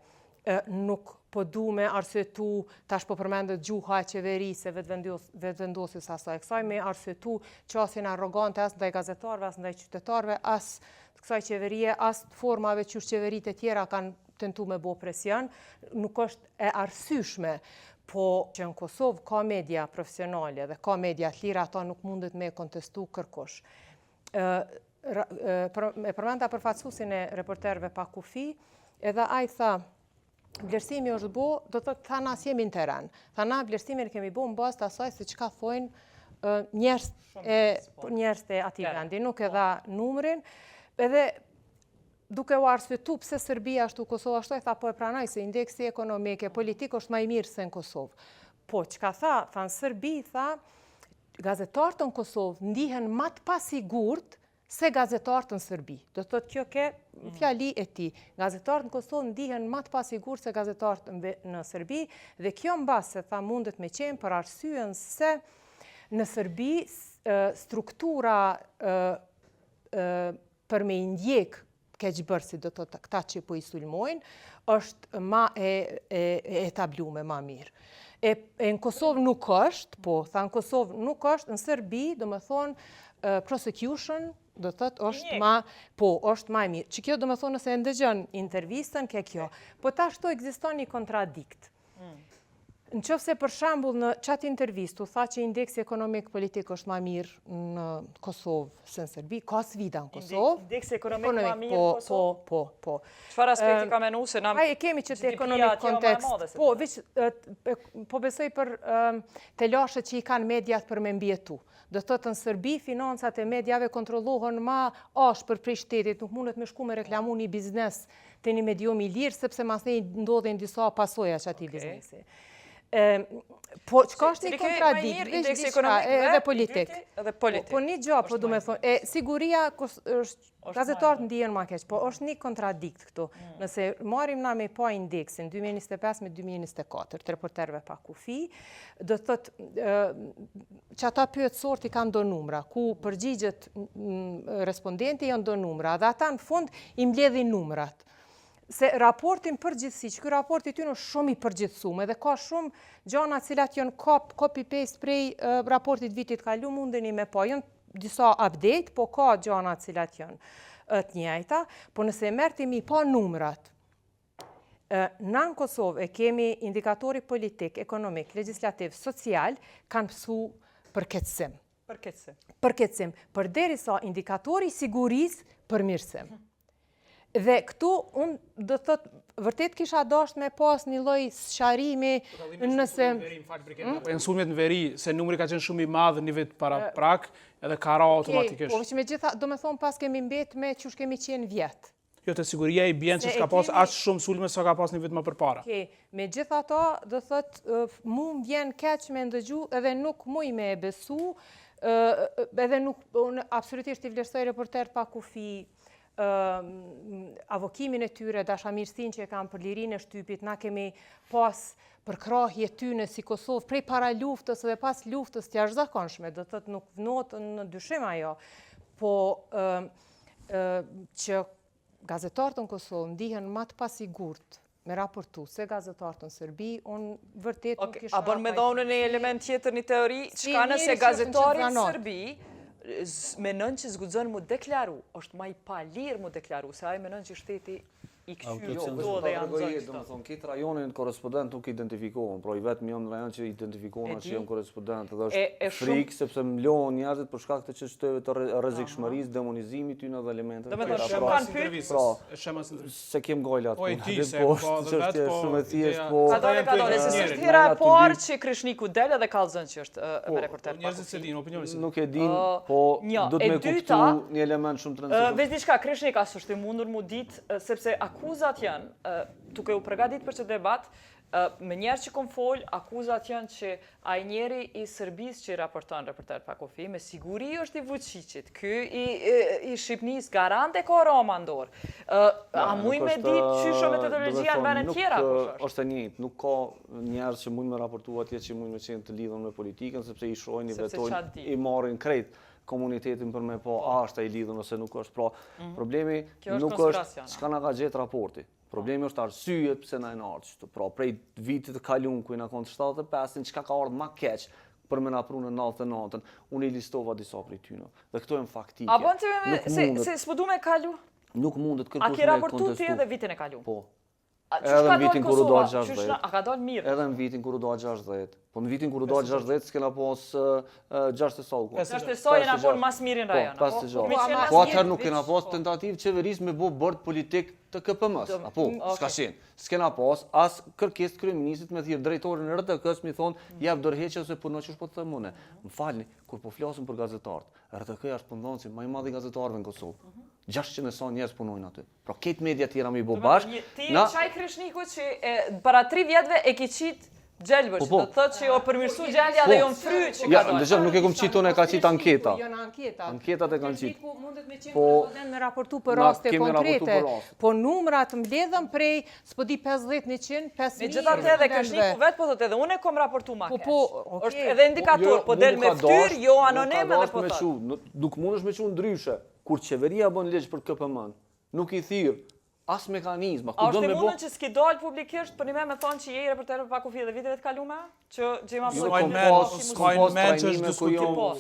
Nuk po du me arsyetu, tash po përmendet gjuha e qeverisë, vetëvendosjes asaj kësaj, me arsyetu qasjen arrogante as ndaj gazetarëve, as ndaj qytetarëve, as të kësaj qeverie, as të formave që qeveritë e tjera kanë tentu me bo presion, nuk është e arsyeshme, po që në Kosovë ka media profesionale dhe ka media të lira, ata nuk mundet me kontestu kërkush. E përmenda përfaqësuesin e reporterëve pa kufi, edhe ai tha, vlerësimi është bo, do të thotë na jemi në teren. Tha na vlerësimin kemi bo në bazë të asaj se çka thojnë njerëz e atij vendi, nuk e dha numrin, edhe duke u arsyetu pse Serbia ashtu Kosova ashtu, tha po e pranoj se indeksi ekonomik e politik është më i mirë se në Kosovë. Po çka tha në Serbi, tha gazetarët në Kosovë ndihen më të pasigurt se gazetarët në Serbi. Do të thotë kjo ke fjali e tij. Gazetarët në Kosovë ndihen më të pasigurt se gazetarët në Serbi dhe kjo mbas se tha mundet me qenë për arsyen se në Serbi struktura për me ndjek keqbërësi, do të thotë këta që po i sulmojnë, është ma e etablume, ma mirë. Në Kosovë nuk është, po, tha në Kosovë nuk është, në Serbi, do me thonë, prosecution, do të thotë është ma e mirë. Që kjo do me thonë nëse e ndëgjën intervistën, ke kjo. Po ta shto ekziston një kontradikt. Në qoftë se për shembull në çat intervistë tha që indeksi ekonomik politik është më mirë në Kosovë se në Serbi, ka sfida në Kosovë. Indeksi ekonomik më mirë në Kosovë? Po. Çfarë aspekti ka menu se na e kemi që të ekonomik kontekst. Po besoj për të lashet që i kanë mediat për me mbjetu. Do të thotë në Serbi, financat e medjave kontrollohen ma ashtë për prej shtetit, nuk mundet me shku me reklamu një biznes të një medium i lirë, sepse mas ne ndodhen disa pasoja që ati biznesi. Po, qka është një kontradikt, edhe politik. Po një gjë, po du me thonë, siguria, gazetarët ndihen ma keq, po është një kontradikt këtu. Nëse marim na me pa indeksin 2025 me 2024, të reporterve pa kufi, do të thotë që ata pyet sorti kanë do numra, ku përgjigjet respondenti janë do numra, dhe ata në fund i mbledhin numrat. Se raportin përgjithsi, që kërë raporti ty në shumë i përgjithsume dhe ka shumë gjana cilat janë copy-paste prej raportit vitit kalu mundeni me pa, janë disa update, po ka gjana cilat janë të njëjta, po nëse e mertimi pa numrat, në Kosovë e kemi indikatori politik, ekonomik, legislativ, social, kanë pësu përketësim. Përketësim. Përderisa indikatori siguris përmirësim. Dhe këtu, unë do thot, vërtet kisha dasht me pas një lloj sqarimi nëse... Insulmet në veri, se numri ka qenë shumë i madh në vit para prak, edhe ka ra automatikisht. Po, që me gjitha, do me thonë pas kemi mbet me qysh kemi qenë vjetë. Jo, të siguria i bjen që s'ka pas aq shumë sulme sa ka pas një vit më përpara. Me gjitha ta, do thot, mu më vjen keq me ndëgju edhe nuk muj me e besu, edhe nuk, unë absolutisht i vlerësoj Reporter pa kufi, avokimin e tyre, dashamirësin që e kam për lirinë e shtypit, na kemi pas përkrahje tyne si Kosovë prej para luftës dhe pas luftës të jashtëzakonshme, do thot nuk vnohet në dyshim ajo, po që gazetarët në Kosovë ndihen më të pasigurt me raportu se gazetarët në Serbi, unë vërtet nuk isha... A bën me dhonën e element tjetër një teori, çka nëse gazetari në Serbi menon që zguxon mu deklaru, është ma i palirë mu deklaru, se ai menon që shteti i këshyri do dhe janë zënë Do më thonë, këtë rajonin korespondent nuk identifikohen, pro i vetëm jam në rajon që identifikohen që jam korespondent, dhe është frikë, sepse mlohen njerëzit për shkak të çështjeve të rrezikshmërisë, demonizimit tyne dhe elementeve. Do me thonë, shumë kanë pyet, se kem gojlat. Po i ti, se po dhe vetë, po... Shumë e thjesht, po... Ka dole, se s'është hera e parë që Krishniku del edhe kallëzën që është me Reporter. Njerëzit se din, opinioni se din. Nuk e din, po do të me kuptu një element shumë të rëndësishëm. Veç diçka, Krishnik as është i mundur mu ditë, sepse akuzat janë, duke u përgatit për që debat, me njerë që kom fol, akuzat janë që ai njeri i Serbis që i raporton Reporter pa kufi, me siguri është i Vučićit, ky i Shqipnis garant e ka Roma ndorë. A muj me ditë qysho metodologjia në vene tjera? Është e njëjtë, nuk ka njerë që muj me raportu atje që muj me qenë të lidhën me politikën, sepse i shojnë, i vetojnë, i marrin krejt komunitetin për me po a është e lidhën ose nuk është. Pra, problemi nuk është çka na ka gjetë raporti. Problemi është arsyet pse na e ardhur. Pra, prej vitit të kaluar ku na kanë 75-ën, çka ka ardhur më keq për me na prunë në 99-ën, unë i listova disa prej tyre. Dhe këto janë faktike. A bën të se s'po du me kalu? Nuk mundet kërkush me kontestu. A ke raportu ti edhe vitin e kalu? Po. Edhe në vitin kur u do 60. A ka dalë mirë? Edhe në vitin kur u do 60. Po në vitin kur u do 60 s'kena pas 6 sau. 6 sau jena por mas mirë në rajon. Po atëherë nuk kena pas tentativë qeverisë me bë bord politik të KPM-s. Apo, s'ka qenë. S'kena pas as kërkesë kryeministit me thirr drejtorin e RTK-s mi thonë jap dorëheqje ose puno ç'është po të them unë. M'falni, kur po flasim për gazetarët, RTK-ja është punonci më i madh i gazetarëve në Kosovë. 600 e sa njerëz punojnë aty. Pra këtë media tjera me i bo bashkë. Ti çaj Krishniku që para 3 vjetëve e ke qit Gjelbër, që do të thotë që o përmirësu gjendja dhe jonë fry që ka dalë. Dëshëm, nuk e kom qitë unë e ka qitë anketa. Jo në anketat. Anketat e kanë qitë. Krishniku mundet me qenë korespondent me raportu për raste konkrete. Po numrat mbledhëm prej, s'po di 50-100, 5.000. Me gjithatë edhe Krishniku vetë po thotë edhe unë e kom raportu ma keq. Është edhe indikator, po del me fytyr, jo anonim edhe po thotë. Nuk mundesh me qenë ndryshe. Kur qeveria bën ligj për KPM-n, nuk i thirr as mekanizma. A është e mundën që s'ki dalë publikisht për një me thonë që je i Reporter pa kufi dhe viteve të kalume? Që gjema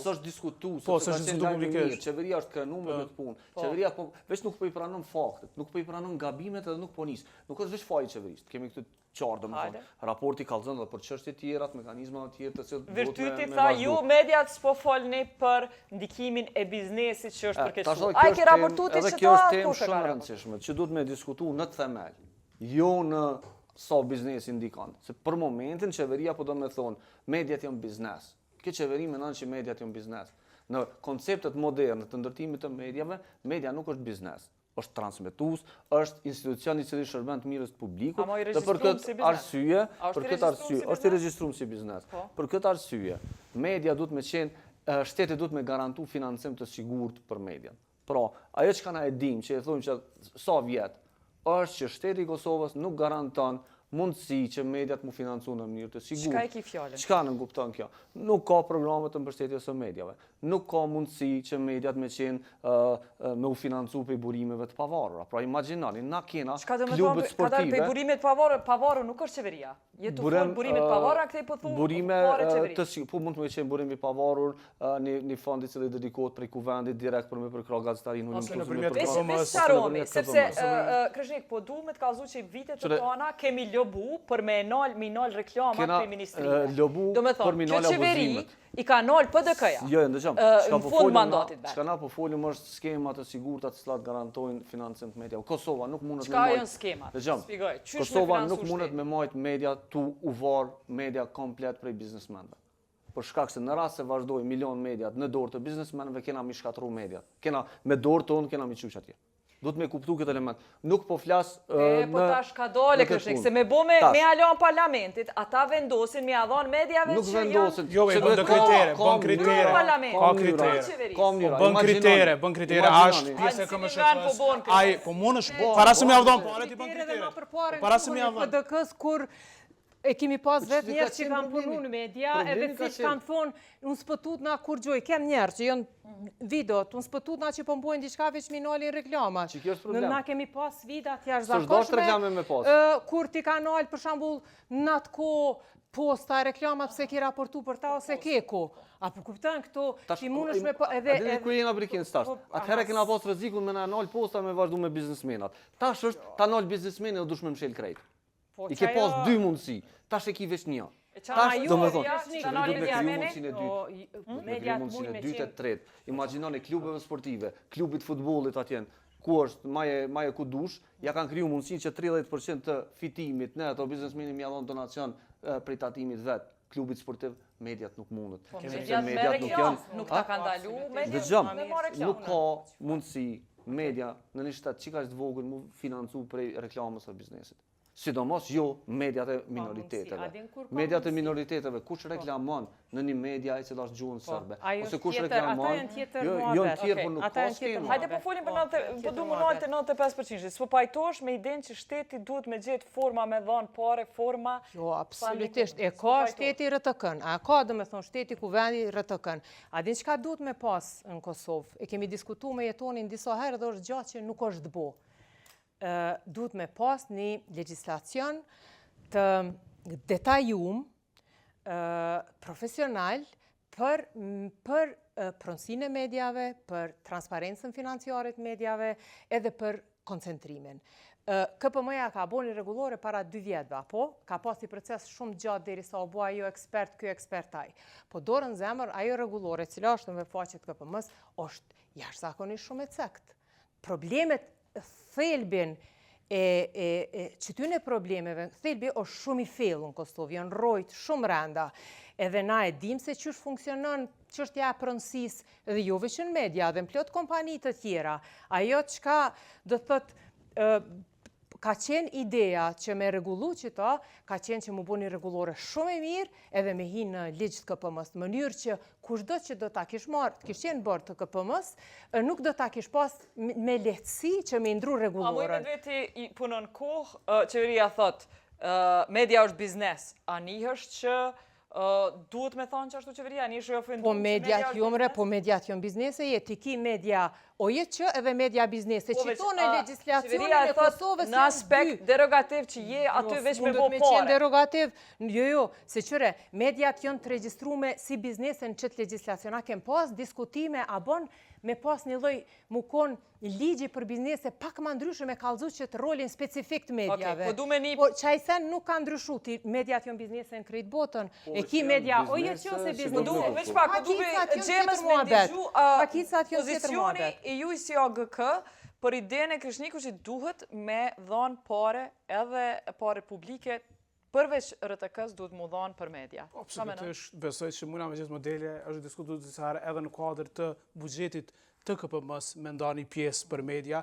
s'është diskutu, qeveria është krenuar me këtë punë. Qeveria veç nuk po i pranon faktet, nuk po i pranon gabimet edhe nuk po nis. Nuk është veç faji i qeverisë. Kemi këtë qartë, domethënë, raporti kallëzon edhe për çështje tjera, mekanizma të tjera të cilat virtyti tha ju mediat s'po folni për ndikimin e biznesit që është përkeqësuar. Ai ke raportuar ti që kjo është temë shumë e rëndësishme, që duhet me diskutu në themel, jo në sa biznesi ndikon. Se për momentin qeveria po do me thonë mediat janë biznes. Kjo qeveri mendon që mediat janë biznes. Në konceptet moderne të ndërtimit të mediave, media nuk është biznes. Është transmetues, është institucion i cili shërben të mirës të publikut dhe për këtë arsye, është i regjistruar si biznes. Për këtë arsye, media duhet me qenë, shteti duhet me garantu financim të sigurt për median. Pra, ajo që na e dim, që e thonë që sa vjet, është që shteti i Kosovës nuk garanton mundësi që mediat mu financu në mënyrë të sigurt. Çka e ki fjalën? Çka në kupton kjo? Nuk ka programe të mbështetjes së mediave. Nuk ka mundësi që mediat me qenë me u financu për burimeve të pavarura. Pra imagjinoni, na kena klubet sportive. Ka dalë për burimet pavarur nuk është qeveria. Jetu fol burimet pavarura, këtej po thu burime po mund të me qenë burimi pavarur një fond i cili dedikohet prej kuvendit direkt për me përkrah gazetarinë sepse Krishnik po du me të kallëzu që vitet të tona kemi lobu për me nal reklamat për ministrive. Lobu për me nal abuzimet. I ka nal PDK-ja. Jo, ndëgjëm. Në fund mandatit vetë. Çka na po folim është skemat e sigurta të cilat garantojnë financim të media. Kosova nuk mundet me Çka janë skemat? Shpjegoj. Kosova nuk mundet me majt media tu u var media komplet prej biznesmenëve. Për shkak se në rast se vazhdoj milion mediat në dorë të biznesmenëve, kena mi shkatru mediat. Kena me dorë tonë, kena mi qysh atje. Do të me kuptu këtë element. Nuk po flas po tash ka dole kështu, se me bo me alon parlamentit, ata vendosin me adhon mediave nuk vendosin. Jo, bën kritere, bën kritere. Bën kritere, bën kritere. Është pjesë e KMSH-s. Ai po mundesh para se me adhon parë ti bën kritere. Para se me adhon PDK-s kur e kemi pas vetë njerë që kanë punu në media, edhe si që kanë thonë, unë s'pëtut na kur gjoj, kem njerë që jënë videot, unë s'pëtut na që pëmbojnë diçka veç minolin reklamat. Na kemi pas vidat jashtë zakoshme, kur ti ka nalë për shambull në atë ko posta e reklamat pëse ki raportu për ta ose keko. A për kuptan këto që i munësh me... Edhe kërë jena brikin stash, atëherë kena pas rëzikun me në nalë posta me vazhdu me biznesmenat. Tash është ta nalë biznesmenit dhe dush me mshel krejt. I ke pas dy mundësi, tash e ki veç një. Tash do me thonë, që me du me kriju mundësin e dytë, me kriju mundësin e dytë e tretë. Imaginoni klubeve sportive, klubit futbolit atjen, ku është maje ku dush, ja kanë kriju mundësin që 30% të fitimit në ato biznesmeni mja dhonë donacion prej tatimit vetë. Klubit sportiv, mediat nuk mundet. Mediat me reklam, nuk ta kanë dalu mediat me ma reklam. Nuk ka mundësi media në një shtet që ka është vogën mu financu prej reklamës e biznesit. Sidomos jo mediat e minoriteteve. Mediat e minoriteteve, kush reklamon në një media e cila është gjuhën sërbe? Ose kush reklamon? Jo në tjerë, por nuk ka skema. Hajde po folim për du më nalë të 95%. S'po pajtosh me idenë që shteti duhet me gjithë forma me dhanë pare, forma... Jo, absolutisht. E ka shteti RTK-n. A ka dhe me thonë shteti ku vendi RTK-n. A din qka duhet me pas në Kosovë? E kemi diskutu me jetonin disa herë dhe është gjatë që nuk është bo. Duhet me pas një legislacion të detajum, profesional, për pronësinë e medjave, për transparencën financiare të medjave, edhe për koncentrimin. KPM-ja ka bo një regulore para 2 vjetëve, apo? Ka pas një proces shumë gjatë deri sa u bo ajo ekspert, kjo ekspertaj. Po dorën zemër, ajo regulore, cila është në faqet KPM-s, është jashtëzakonisht shumë e cekt. Problemet thelbin qëtyne problemeve, thelbi është shumë i fellë në Kosovë, janë rojtë shumë renda, edhe na e dim se qësh funksionon çështja e pronësis dhe jo veç në media, dhe në plot kompani të tjera. Ajo çka do thot ka qenë ideja që me regullu që ta, ka qenë që mu bo një regulore shumë e mirë edhe me hi në ligjë të KPM-s, në mënyrë që kushdo që do ta kish marrë, të kish qenë bërë të KPM-s, nuk do ta kish pas me lehtësi që me ndru regulorën. A mu i veti punon kohë, qeveria thot, media është biznes, a njëhështë që duhet me thonë që ashtu qeveria, një shë ofendu. Po mediat jomre, po mediat jom biznese, ti ki media OJQ edhe media biznese. Qitone legislacionin e Kosovës në aspekt derogativ që je aty veç me bo pare. Me qenë derogativ, jo, se qëre, mediat jonë të registrume si biznese në qëtë legislacion. A kem pas diskutime, a bon me pas një loj mu kon ligji për biznese pak ma ndryshme me kalzu që të rolin specifik të medjave. Po qajsen nuk ka ndryshu, ti mediat jonë biznese në krejt botën, e ki media OJQ ose biznese. Veç pak, po duke gjemës me ndizhu pozicioni e ju i si AGK për idene e Krishniku që duhet me dhanë pare edhe pare publike përveç RTK-s duhet mu dhanë për media. Absolutisht, besoj që muna me gjithë modele është diskutu të disa edhe në kuadrë të bugjetit të KPM-s me nda një pjesë për media.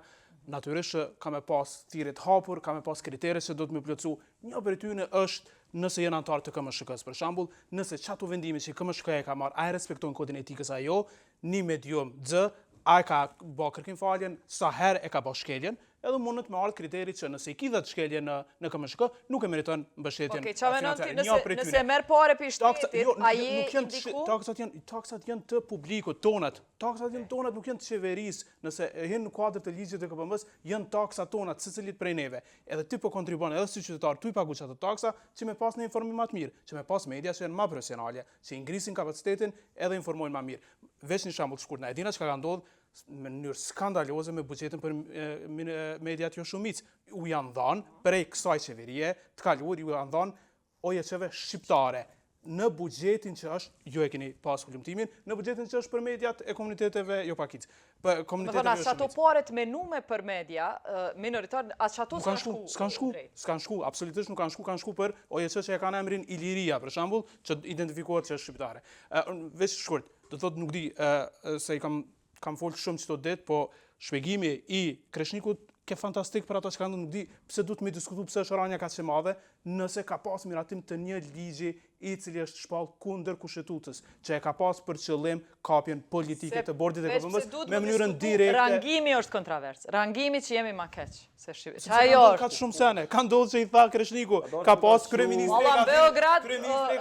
Natyrisht ka me pas thirit hapur, ka me pas kriterë që do të me plëcu. Një për tyne është nëse jenë antarë të KMSH-s, për shambull, nëse qatu vendimi që KMSH e ka marrë, a e respektojnë kodin etikës a jo, një medium dzë, a e ka ba kërkim faljen, sa her e ka ba shkeljen, edhe mundet me ardhë kriterit që nëse i kidhet shkelje në KMSH, nuk e meriton mbështetjen financiare. Nëse merë pare për shtetit, a je indiku? Taksat janë të publikut, tonat. Taksat janë tonat, nuk janë të qeveris. Nëse jenë në kuadrë të ligjit të KPM-s, janë taksat tonat, secilit prej neve. Edhe ti po kontribuan, edhe si qytetar, tu i pagu që ato taksa, që me pas në informim ma të mirë, që me pas media që janë ma profesionale, që i ngrisin kapacitetin edhe informojnë ma mirë. Veç një shambull të shkurt, na e dina që ka ndodhë, në mënyrë skandaloze me buxhetin për mediat jo shumic. U janë dhënë prej kësaj qeverie të kaluar, ju janë dhënë OJC-ve shqiptare në buxhetin që është, ju e keni pas kulumtimin, në buxhetin që është për mediat e komuniteteve jo pakic. Për komuniteteve jo ato shumic. paret menume për media minoritar, ato s'kan shku, absolutisht nuk kanë shku për OJC që e kanë emrin Iliria, për shembull, që identifikohet që është shqiptare. Veç shkurt, do të thotë nuk di se i kam folë shumë çdo ditë, po shpjegimi i Kreshnikut ke fantastik për ato që kanë, nuk di pse duhet me diskutu pse është rënja kaq e madhe, nëse ka pas miratim të një ligji i cili është shpall kundër kushtetues, që e ka pas për qëllim kapjen politike të bordit e KPM-s me mënyrën direkte. Rangimi është kontrovers. Rangimi që jemi ma keq se Shqipëria. Ajo është. Ka shumë sene. Ka ndodhur që i tha Kreshniku, ka pas kryeministri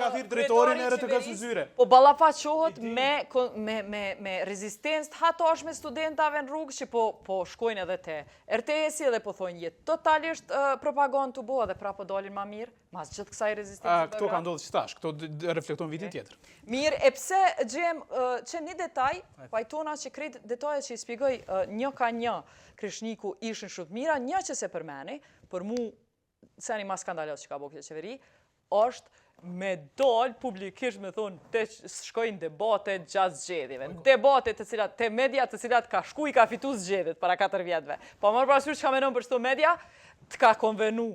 ka thirr drejtorin e RTS-së Zyre. Po ballafaqohet me rezistencë të hatoshme studentave në rrugë që po shkojnë edhe te RTS-i dhe po thonë jetë totalisht propagandë të bëhet dhe prapë dalin më mirë. Mas gjithë kësaj rezistencë. Këto ka ndodhur qitash, këto reflektojnë vitin tjetër. Mirë, e pse gjem që një detaj, pajtona që krejt detaje që i spjegoj një ka një Kreshniku ishin shumë mira, një që se përmeni, për mu, se një ma skandalot që ka bo këtë qeveri, është me dal publikisht me thonë të shkojnë debate gjatë zgjedhjeve. Debate të cilat, të media të cilat ka shku i ka fitu zgjedhjet para 4 vjetëve. Po mërë parasysh që ka menon për shto media, të ka konvenu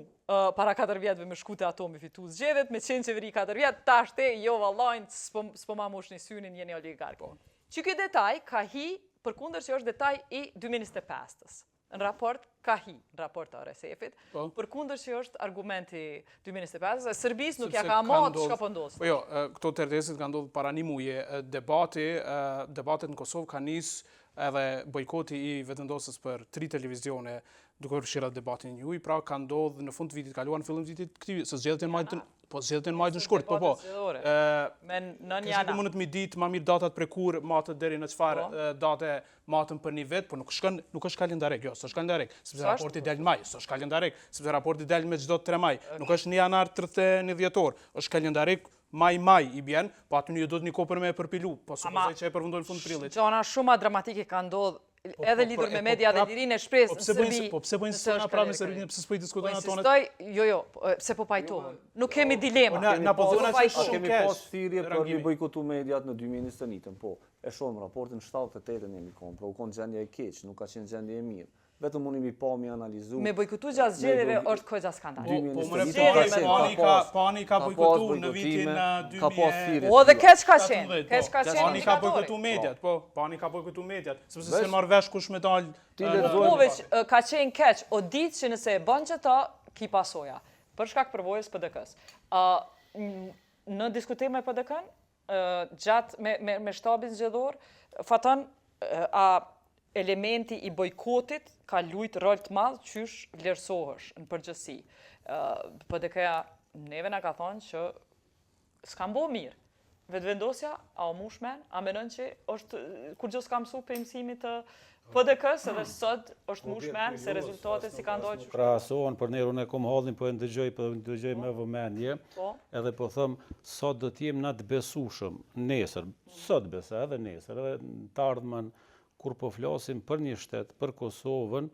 para 4 vjetëve me shku të ato me fitu zgjedhjet, me qenë qeveri 4 vjetë, ta shte, jo vallajnë, s'po ma mosh një synin, jeni oligark. Që këtë detaj ka hi, për kundër që është detaj i 2005-ës. Në raport ka hi, në raport të RSF-it, për kundër që është argumenti 2005-ës, e Sërbis nuk ja ka amatë që ka pëndosë. Po jo, këto të RTS-it ka ndodhë para një muje, debatet në Kosovë ka nisë edhe bojkoti i vetëndosës për 3 televizione duke përfshirë debatin një, pra ka ndodhë në fund të vitit kaluar në fillim të vitit këtij, se zgjedhjet janë majtë në shkurt, po. Kështë mundet mi ditë ma mirë datat prekur, matët deri në çfarë date matën për një vetë, po nuk është kalendarek, jo, s'është kalendarek, sepse raporti del në maj, s'është kalendarek, sepse raporti del me çdo 3 maj, nuk është 1 janar 31 dhjetor, është kalendarek maj i bjen, po aty një do të një kopër me e përpilu, po supozoj që e përfundojnë fund prillit. Gjona shumë dramatike ka ndodhë edhe lidhur me media dhe lirinë e shpresë në Serbi. Po pse bëjnë sona pra me Serbinë, pse s'po i diskutojnë ato? Jo, pse po pajtohen. Nuk kemi dilema. Na po thonë që shumë kemi pas thirrje për mi bojkotu mediat në 2021, po. E shohim raportin 78 jemi kon, pra u kon gjendja e keq, nuk ka qenë gjendje e mirë. Vetëm unë mi pa mi analizu. Me bojkotu gjatë zgjedhjeve është kojza skandal. Pani ka bojkotu në vitin 2000. O dhe keq ka qenë. Pani ka bojkotu mediat, po. Pani ka bojkotu mediat, sepse se marrë vesh kush me dal. Po veç ka qenë keq, o ditë që nëse e bën që ta, ki pasoja. Për shkak përvojës PDK-s. Në diskutim me PDK-n, gjatë me shtabin zgjedhor, fatën elementi i bojkotit ka lujt rol të madh qysh vlerësohesh në përgjithësi. PDK-ja neve na ka thonë që s'kam bo mirë. Vetëvendosja, a o mushmen, a menon që është kur gjë s'ka mësu për mësimit të PDK-s, edhe sot është mushmen se rezultatet si ka ndodhur. Krahasohen për nerun e kom hallin, po e ndëgjoj me vëmendje, edhe po thëm, sot do t'jem na të besueshëm nesër, sot besa edhe nesër, edhe të ardhmen kur po flasim për një shtet, për Kosovën,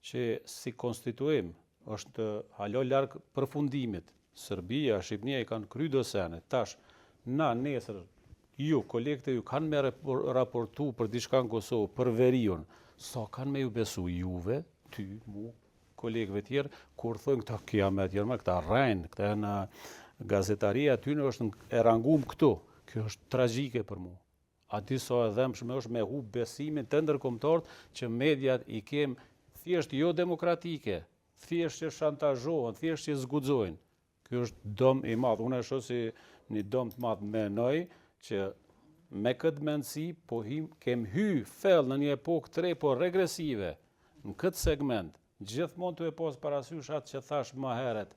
që si konstituim është halo larg përfundimit. Serbia, Shqipnia i kanë kry dosene. Tash, na nesër, ju, kolegët ju kanë me raportu për diçka në Kosovë, për veriun, sa kanë me ju besu juve, ty, mu, kolegëve tjerë, kur thojnë këta kiamet tjerë, këta rajnë, këta në gazetaria, ty në është e rangum këtu. Kjo është tragjike për mu. A disa e dhemshme është me hu besimin të ndërkombëtarët që mediat i kem thjesht jo demokratike, thjesht që shantazhohen, thjesht që zguxojnë. Ky është dëm i madh. Unë e shoh si një dëm të madh, menoj që me këtë mendësi po kem hy fell në një epokë të re, po regresive. Në këtë segment, gjithmonë të e pas parasysh atë që thash më herët,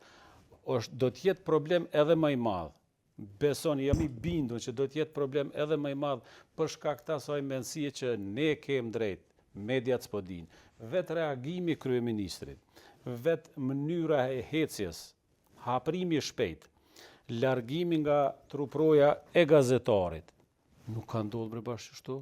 do të jetë problem edhe më i madh. Besoni, jam i bindur që do t'jetë problem edhe më i madh për shkak të asaj mendësie që ne kem drejt, mediat s'po dinë. Vetë reagimi kryeministrit, vetë mënyra e hecjes, haprimi i shpejt, largimi nga truproja e gazetarit, Nuk ka ndodhur bre bashkë kështu.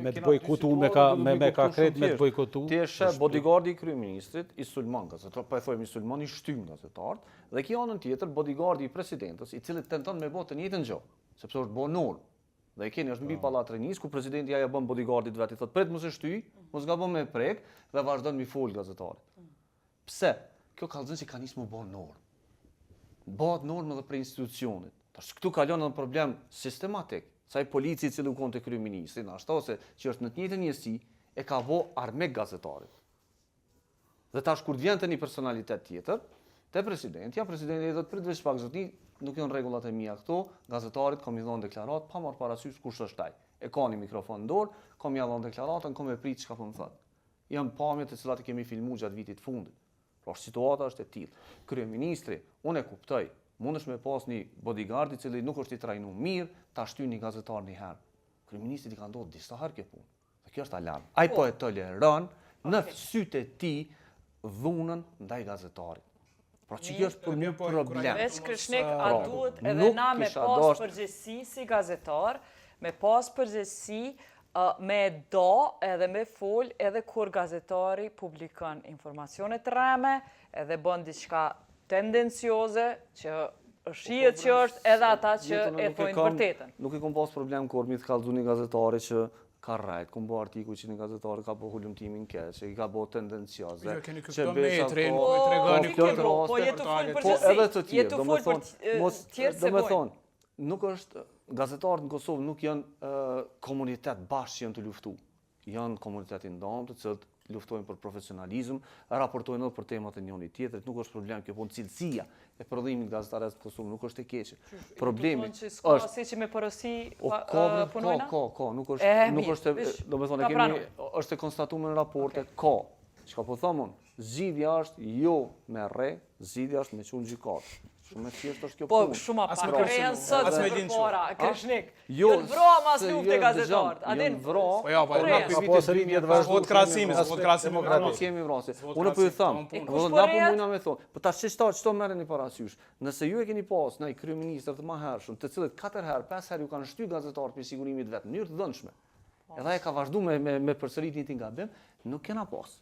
Me të bojkotu me ka kret me të bojkotu. Ti je shef bodyguardi i kryeministrit, i sulmon gazetar, po e thojmë i sulmon i shtym gazetarët, dhe ki anën tjetër bodyguardi i presidentës, i cili tenton me bë të njëjtën gjë, sepse është bën normë. Dhe e keni është mbi pallat Renis, ku presidenti ja bën bodyguardit vet, i thotë prit mos e shty, mos gabon me prek dhe vazhdon mi fol gazetarit. Pse? Kjo kallëzon që ka nisë më bën normë. Bëhet normë edhe për institucionit. Tash këtu kalon edhe problem sistematik. Sa i polici i cili u kon te kryeministri, ashtu ose që është në të njëjtën njësi, e ka vë armik gazetarit. Dhe tash kur vjen te një personalitet tjetër, te presidenti i thotë prit veç pak zotni, nuk janë rregullat e mia këtu, gazetarit kam i dhënë deklarat pa marrë parasysh kush është ai. E ka një mikrofon në dorë, kam ia dhënë deklaratën, kam e prit çka po më thot. Janë pamjet të cilat i kemi filmuar gjatë vitit fundit. Por situata është e tillë. Kryeministri, unë e kuptoj, mundesh me pas një bodyguard i cili nuk është i trajnuar mirë, ta shtyn një gazetar një herë. Kryeministrit i ka ndodhur disa herë kjo punë. Dhe kjo është alarm. Ai po e toleron në sytë e tij dhunën ndaj gazetarit. Pra që kjo është për një problem. Veç Krishnik, a duhet edhe na me pas përgjegjësi si gazetar, me pas përgjegjësi me do edhe me fol edhe kur gazetari publikon informacione të rreme, edhe bën diçka tendencioze që shihet që është edhe ata që e thojnë vërtetën. Nuk i kam pas problem kur mi të kallëzu një gazetari që ka rrejt, kom bo artikuj që një gazetari ka bo hullumtimin keq, që i ka bo tendencioze. Jo, keni këpto metrin, po i tregoni këtë po jetu fol përgjithësi, jetu fol për tjerë se bojnë. Nuk është, gazetarët në Kosovë nuk janë komunitet bashkë që janë të luftu. Janë komunitetin ndonë të cilët luftojnë për profesionalizëm, raportojnë edhe për temat e njëri tjetrit, nuk është problem kjo, po në cilësia e prodhimit gazetarës të Kosovë nuk është e keqe. Problemi është si që me porosi punojna? Ka, nuk është, do me thonë, është e konstatuar në raporte, ka. Çka po thomun, zgjidhja është jo me rre, zgjidhja është me çun gjykatë. Shumë e thjeshtë është kjo punë. Po, shumë pak. Janë sot për para, Krishnik. Jënë vro mas luftë e gazetarët. A din vro? Po ja, po na vitit vot krahasimi, nuk kemi vrasje. Unë po ju them, na po mundna me thonë, po tash çto merreni parasysh. Nëse ju e keni pas ndaj kryeministrit të mëhershëm, të cilët 4 herë, 5 herë ju kanë shtyr gazetarët për sigurimit vet, në mënyrë të dhënshme. Edhe ai ka vazhduar me përsëritjen e gabim, nuk kena pas.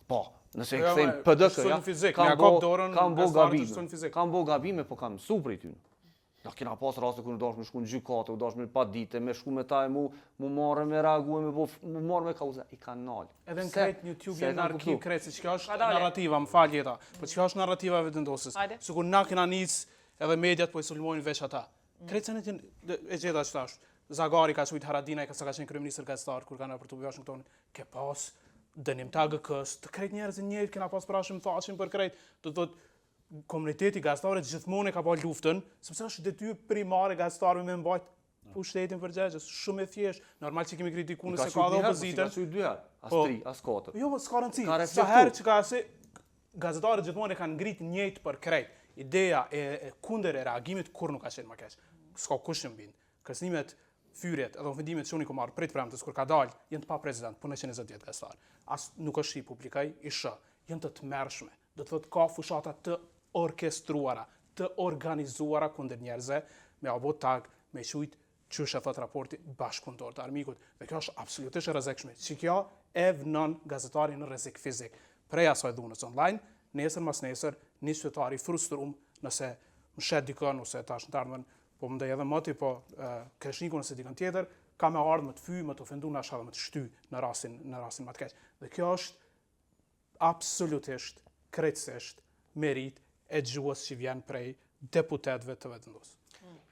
Po, nëse e kthejmë PDK, kam bo gabime, po kam mësu prej ty. Ja kena pas raste kur dash me shku në gjykatë, dash me pa dite, me shku me ta e mu marrë me reague, mu marrë me kauza, i kanë nalë. Edhe në krejt në YouTube jenë arkiv krejt, se që është narrativa, më falë jeta, po që është narrativa e vendosës. Sikur na kena nisë edhe mediat po i sulmojnë veç ata. Krejt se në e gjeta që tash, Zagari ka shujt Haradinaj, sa ka qenë kryeministër gazetar, kur kanë raportuar Washington, ke pas dënim të AGK-s, të krejt njerëzit njëjtë kena pas prashëm thashin për krejt, do të thotë komuniteti gazetarët gjithmonë ka pa luftën, sepse është detyrë primare gazetarëve me mbajt pushtetin përgjegjës, shumë e thjeshtë. Normal që kemi kritikuar se ka dhe opozitën. Ka 2 herë, as 3, as 4. Jo, s'ka rëndësi. Sa herë që ka se gazetarët gjithmonë e kanë ngrit njëjtë për krejt. Ideja e kundër e reagimit kur nuk ka qenë më keq. S'ka kush që mbind. Kërcënimet, fyrjet edhe ofendimet që unë i komar prit premtës kur ka dalë, jenë të pa prezident, punë 120 vjet gazetar. As nuk është i publikaj, i shë, jenë të tmerrshme. Do të thotë ka fushata të orkestruara, të organizuara kundër njerëzve, me abo tag, me qujt çysh e thot raporti bashkëpunëtor të armikut. Dhe kjo është absolutisht e rrezikshme. Që kjo e vënon gazetarin në rrezik fizik. Prej asaj dhunës online, nesër mas nesër, një qytetari frustrum nëse më shet dikon ose tash në të ardhmen po më ndaj edhe moti, po Krishniku nëse dikën tjetër, ka me ardhë më të fyë, më të ofendu në asha dhe më të shty në rasin më të keq. Dhe kjo është absolutisht, krejtësisht, merit e gjuhës që vjen prej deputetëve të vendosur.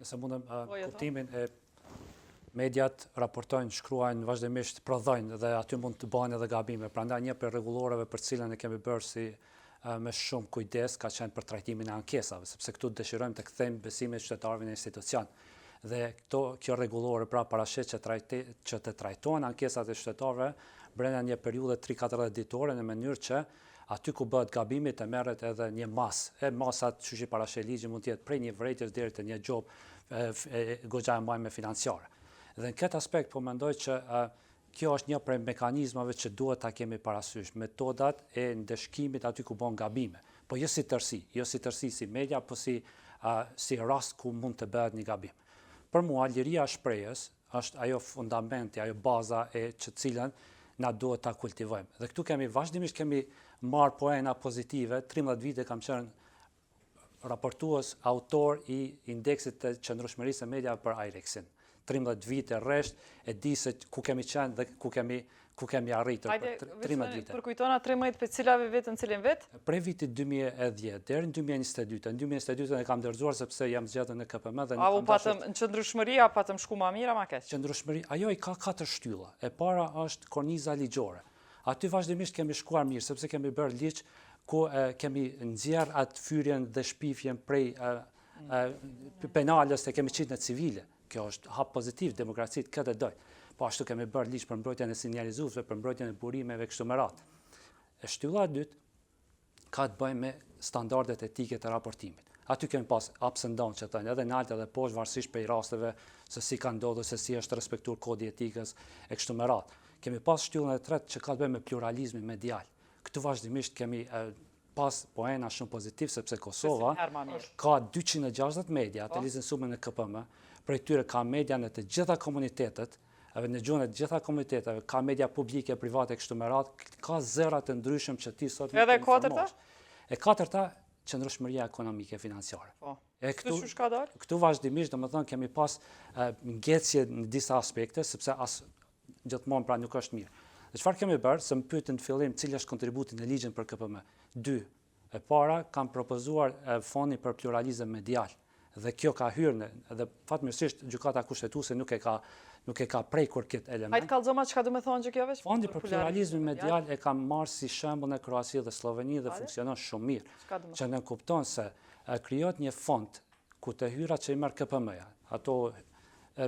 Nëse mundem kuptimin e mediat raportojnë, shkruajnë, vazhdimisht prodhojnë dhe aty mund të bëjnë edhe gabime. Prandaj një për rregulloreve për cilën e kemi bërë si me shumë kujdes ka qenë për trajtimin e ankesave, sepse këtu dëshirojmë të kthejmë besimin e qytetarëve në institucion. Dhe kjo rregullore pra parashit që të trajtohen ankesat e qytetarëve brenda një periudhe 3-4 ditore në mënyrë që aty ku bëhet gabimi të merret edhe një masë. E masat që i parashit ligji mund të jetë prej një vërejtjes deri te një job goxha e mbajme financiare. Dhe në këtë aspekt po mendoj që kjo është një prej mekanizmave që duhet ta kemi parasysh, metodat e ndeshkimit aty ku bën gabime. Po jo si tërsi si media, po si rast ku mund të bëhet një gabim. Për mua, liria e shprehjes është ajo fundamenti, ajo baza e që cilën na duhet ta kultivojmë. Dhe këtu vazhdimisht kemi marrë poena pozitive. 13 vite kam qenë raportues, autor i indeksit të qëndrueshmërisë së mediave për Airexin. 13 vite rresht e di se ku kemi qenë dhe ku kemi arritur për 13 vite. Përkujtona 13 për cilave vetë në cilin vetë? Prej vitit 2010 deri në 2022. Në 2022 e kam dorëzuar sepse jam zgjatur në KPM dhe A u patëm në qëndrueshmëri a patëm shku ma mira ma keq? Qëndrueshmëri, ajo i ka 4 shtylla. E para është korniza ligjore. Aty vazhdimisht kemi shkuar mirë sepse kemi bërë ligj ku kemi nxjerr atë fyrjen dhe shpifjen prej penales e kemi qitë në civile. Kjo është hap pozitiv, demokracitë këtë e doj. Po ashtu kemi bërë ligj për mbrojtjen e sinjalizuesve, për mbrojtjen e burimeve kështu me radhë. E shtylla e dytë ka të bëjë me standardet etike të raportimit. Aty kemi pas ups and downs që thënë, edhe lart edhe poshtë varësisht prej rasteve se si ka ndodhur, se si është respektuar kodi etikës e kështu me radhë. Kemi pas shtyllën e tretë që ka të bëjë me pluralizmin medial. Këtu vazhdimisht kemi pas poena shumë pozitiv sepse Kosova ka 260 media të licencuar në KPM, prej tyre ka media në të gjitha komunitetet, në gjuhën e të gjitha komuniteteve, ka media publike, private kështu me radhë, ka zëra të ndryshëm që ti sot Edhe katërta? E katërta, qëndrueshmëria ekonomike financiare. Këtu vazhdimisht, domethënë kemi pas ngjecje në disa aspekte, sepse gjithmonë pra nuk është mirë. Dhe çfarë kemi bërë, se më pyetën në fillim cili është kontributi në ligjin për KPM. 2. E para kam propozuar fondin për pluralizëm medial. Dhe kjo ka hyrë dhe fatmirësisht gjykata kushtetuese nuk e ka prekur këtë element. Hajtë kallëzoma çka do të thonë që kjo veç? Fondi për pluralizmin medial e kam marrë si shembull në Kroaci dhe Sloveni dhe funksionon shumë mirë. Që ne kupton se krijohet një fond ku të hyrat që i merr KPM-ja, ato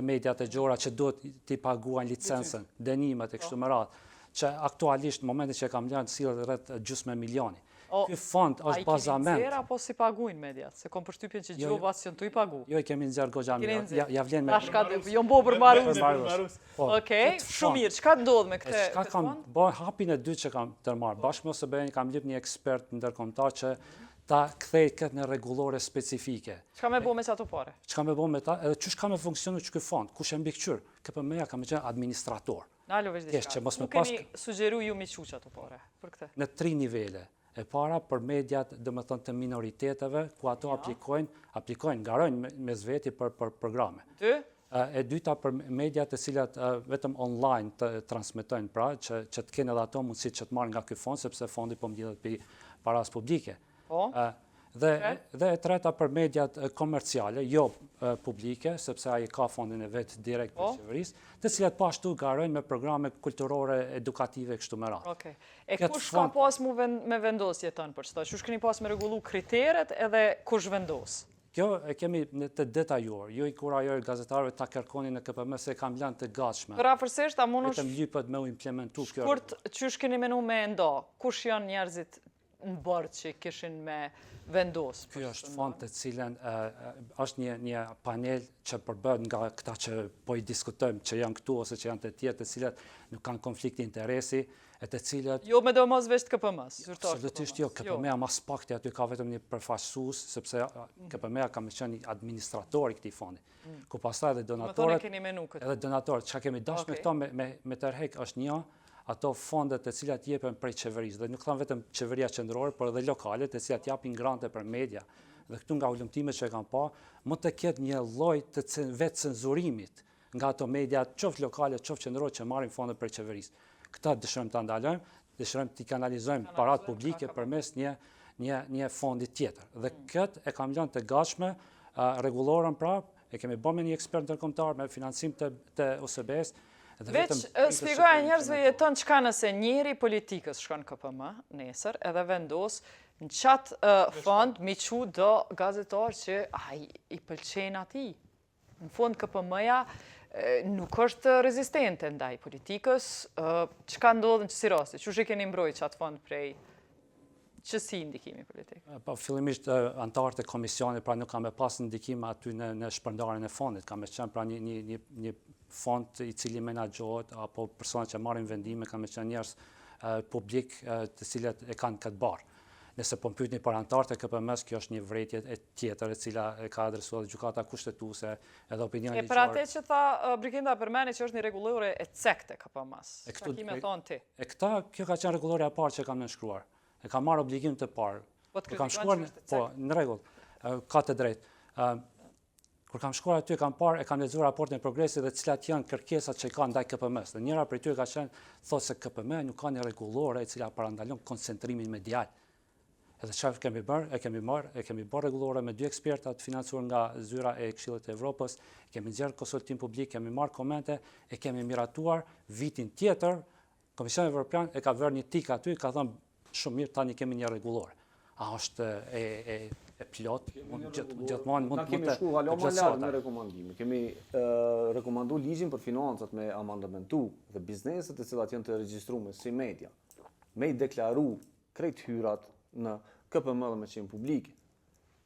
mediat e gjora që duhet t'i paguajnë licencën, dënimet e kështu me radhë, që aktualisht në momentin që e kam lënë sillet rreth gjysmë milioni. Ky fond është bazament. A i keni nxjerr apo si paguajnë mediat? Se kom përshtypjen që gjovat që tu i pagu. Jo, i kemi nxjerr goxha mirë. Ja vlen me. Tash ka jo mbo për marrus. Okej, shumë mirë. Çka ndodh me këtë? Çka kam bën hapin e dytë që kam tërmarr. Bashkë me OSBE kam lyp një ekspert ndërkombëtar që ta kthej këtë në rregullore specifike. Çka më bën me ato parë? Çka më bën me ta? Edhe çush ka me funksionu ky fond? Kush e mbikëqyr? KPM-ja ka më qenë administrator. Nalo veç diçka. Nuk keni sugjeruar ju mi çuç ato parë për këtë. Në 3 nivele. E para për mediat, domethënë të minoriteteve, ku ato aplikojnë, garojnë me zveti për programe. E dyta për mediat të cilat vetëm online të transmetojnë, pra, që të kenë edhe ato mundësi që të marrin nga ky fond, sepse fondi po mbledhet për paras publike. Dhe e treta për mediat komerciale, jo publike, sepse ai ka fondin e vet direkt për qeverisë, të cilat po ashtu garojnë me programe kulturore, edukative kështu me radhë. Okej. E kush ka pas me vendosje tënë për çdo? Kush keni pas me rregullu kriteret edhe kush vendos? Kjo e kemi në të detajuar. Jo i kurajoj gazetarëve ta kërkonin në KPM se kam lënë të gatshme. Rafërsisht, a mundosh vetëm lypet me u implementu kjo. Shkurt, çysh keni menuar me ndo? Kush janë njerëzit në bord që kishin me vendos? Ky është fond të cilën është një panel që përbëhet nga këta që po i diskutojmë, që janë këtu ose që janë të tjerë, të cilat nuk kanë konflikt interesi, e të cilat jo me domos veç të KPM-s, absolutisht jo, KPM-ja mas pakti aty ka vetëm një përfaqësues, sepse KPM-ja ka më qenë administrator i këtij fondi. Ku pastaj edhe donatorët, edhe donatorët, çka kemi dashur me këto me tërheq është një ato fondet të cilat jepen prej qeverisë, dhe nuk thamë vetëm qeveria qendrore, por edhe lokale, të cilat japin grante për media. Dhe këtu nga ulëmtimet që e kam pa, mund të ketë një lloj të vetë cenzurimit nga ato media, qoftë lokale, qoftë qendrore që marrin fonde prej qeverisë. Këta dëshirojmë ta ndalojmë, dëshirojmë t'i kanalizojmë parat publike përmes një fondi tjetër. Dhe këtë e kam lënë të gatshme, rregullorën prapë, e kemi bërë me një ekspert ndërkombëtar me financim të OSBE-s. Veç, shpjegoja njerëzve jeton çka nëse njëri politikës shkon KPM nesër edhe vendos në qatë fond mi qu do gazetar që i pëlqen atij. Në fund KPM-ja nuk është rezistente ndaj politikës, çka ndodh në çësi raste? Çush e keni mbrojtur çat fond prej qësi ndikimi politik? Po fillimisht antarët e komisionit pra nuk kam e pas ndikim aty në shpërndarjen e fondit, kam e qenë pra një fond i cili menaxhohet apo personat që marrin vendime kanë qenë njerëz publik të cilët e kanë këtë barë. Nëse po pyetni për anëtarët e KPM-s, kjo është një vërejtje e tjetër e cila e ka adresuar gjykata kushtetuese edhe opinion ligjor. Për atë që tha Briginda përmeni që është një rregullore e cekte KPM-s. Çka kime thonë ti? Kjo ka qenë rregullorja e parë që kam nënshkruar. E kam marrë obligim të parë. Po të kam kritikon që është e po, cekte. në rregull. Ka të drejtë. Kur kam shkuar aty kam parë, e kam lexuar raportin e progresit dhe cilat janë kërkesat që ka ndaj KPM-s. Dhe njëra prej tyre ka qenë thotë se KPM nuk ka një rregullore e cila parandalon koncentrimin medial. Edhe çfarë kemi bërë? E kemi bërë rregullore me 2 eksperta të financuar nga zyra e Këshillit të Evropës, kemi nxjerrë konsultim publik, kemi marrë komente, e kemi miratuar vitin tjetër. Komisioni Evropian e ka vërë një tik aty, ka thënë shumë mirë, tani kemi një rregullore. A është e plot, gjithmonë mund të kemi shku hala më larg me rekomandime. Kemi rekomandu ligjin për financat me amandamentu dhe bizneset e cilat janë të regjistruar si media. Me i deklaru krejt hyrat në KPM dhe me qenë publike.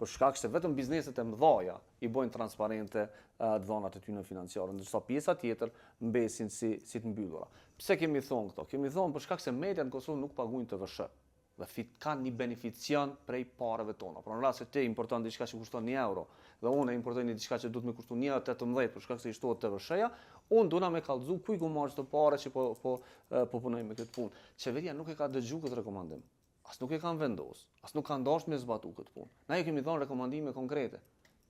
Për shkak se vetëm bizneset e mëdhaja i bojnë transparente dhonat e tyre financiare, ndërsa pjesa tjetër mbesin si të mbyllura. Pse kemi thonë këto? Kemi thonë për shkak se media në Kosovë nuk paguajnë TVSH dhe kanë një beneficion prej pareve tona. Por në rast se ti importon diçka që kushton 1 euro dhe unë importoj një diçka që duhet më kushton 1.18 për shkak se i shtohet TVSH-ja, unë duna me kallëzu ku i ku marrë çdo parë që po punoj me këtë punë. Qeveria nuk e ka dëgjuar këtë rekomandim. As nuk e kanë vendosur, as nuk kanë dashur me zbatu këtë punë. Na ju kemi dhënë rekomandime konkrete.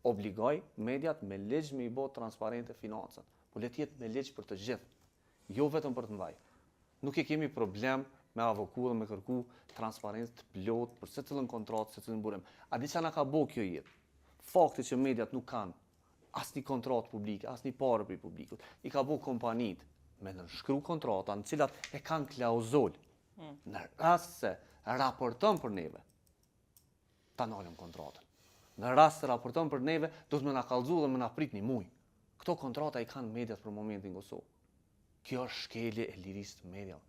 Obligoj mediat me ligj me i bë transparente financat. Po le të jetë me ligj për të gjithë, jo vetëm për të mbaj. Nuk e kemi problem me avoku dhe me kërku transparencë të plot për secilën kontratë, secilën burim. A di çfarë na ka bë kjo jetë? Fakti që mediat nuk kanë asnjë kontratë publike, asnjë parë për publikut. I ka bë kompanit me nënshkru kontrata në cilat e kanë klauzul. Në rast se raporton për neve, ta nalëm kontratën. Në rast se raporton për neve, do të më na kallëzu dhe më na prit një muj. Këto kontrata i kanë mediat për momentin në Kosovë. Kjo është shkelje e lirisë të mediave.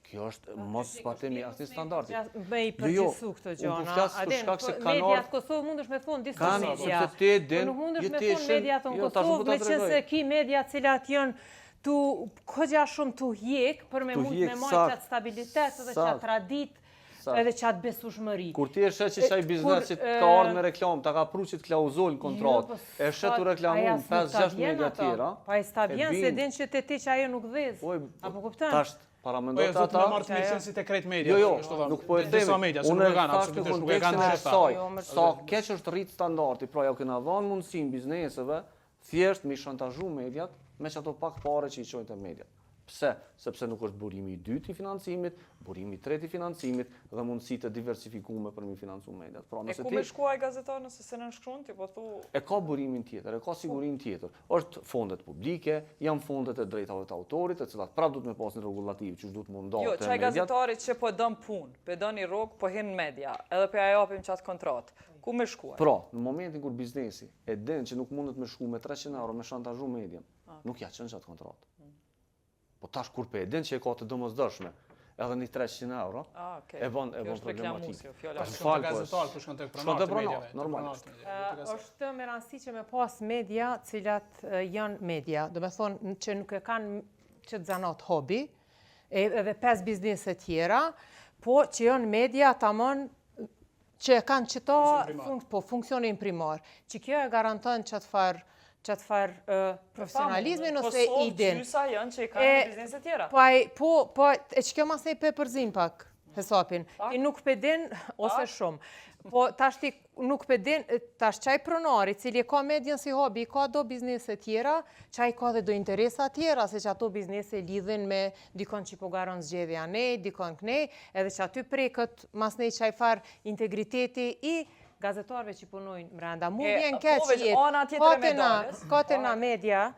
Kjo është mos zbatimi asnjë standardi. Me i përgjithsu këto gjona. Mediat Kosovë mundesh me thonë disa media. Nuk mundesh me thonë mediat në Kosovë, me qenë se ki media cilat janë tu këgja shumë tu hjek, për me mund me majtë qatë stabilitet edhe qatë tradit, edhe qatë besueshmëri. Kur ti e shet që qaj biznes që ka ardhë me reklam, ta ka pru që të klauzol në kontratë, e shet të reklamun 5-6 media tjera. Pa i sta vjen se din që te ti që ajo nuk dhez. Apo kuptan? Tasht, paramendoj të ata. Po e marrë të mirë si të krejt media. Jo, nuk po e themi. Unë e thashtë në kontekstin e saj. Sa keq është rrit standardi, pra ja kena dhanë mundësin bizneseve, thjesht me shantazhu mediat, me që ato pak pare që i qojnë të mediat. Pse? Sepse nuk është burimi i dytë i financimit, burimi i tretë i financimit dhe mundësi të diversifikume për mi financu mediat. Pra, e ku me shkuaj gazetar nëse se nënshkruan ti, po thu... E ka burimin tjetër, e ka sigurin tjetër. Është fondet publike, janë fondet e drejtave të autorit, e cilat prap duhet me pas një regulativ që duhet mundohet jo, të mediat. Jo, qaj gazetarit që po dëm punë, po dën i rrugë, po hinë media, edhe po ja japim qatë kontratë. Ku me shkuaj? Pra, në momentin kur biznesi e den që nuk mundet me shku me 300 euro me shantazhu median, nuk ja qënë qatë kontratë. Po tash kur pe e din që e ka të domosdoshme, edhe një 300 euro, e bon problematikë. Shkon të gazetar, po shkon të pronarë, normalisht. Është me rëndësi që me pas media cilat janë media, do me thonë që nuk e kanë që të zanat hobi, edhe 5 biznese tjera, po që janë media tamon që e kanë qëta funksionin primar, që kjo e garanton që të farë profesionalizmin ose idin. Kosovë gjysa janë që i kanë biznese tjera. Po, e që kjo mas ne pe përzim pak, hesapin. I nuk pedin, ose shumë. Po, tash ti nuk pedin, tash qaj pronari, cili ka median si hobi, ka do biznese tjera, qaj ka dhe do interesa tjera, se që ato biznese lidhin me dikon që po garon zgjedhja nej, dikon kënej, edhe që aty preket mas nej qaj farë integriteti i gazetarve që punojnë mrenda. Mu vjen keq jetë, katena media,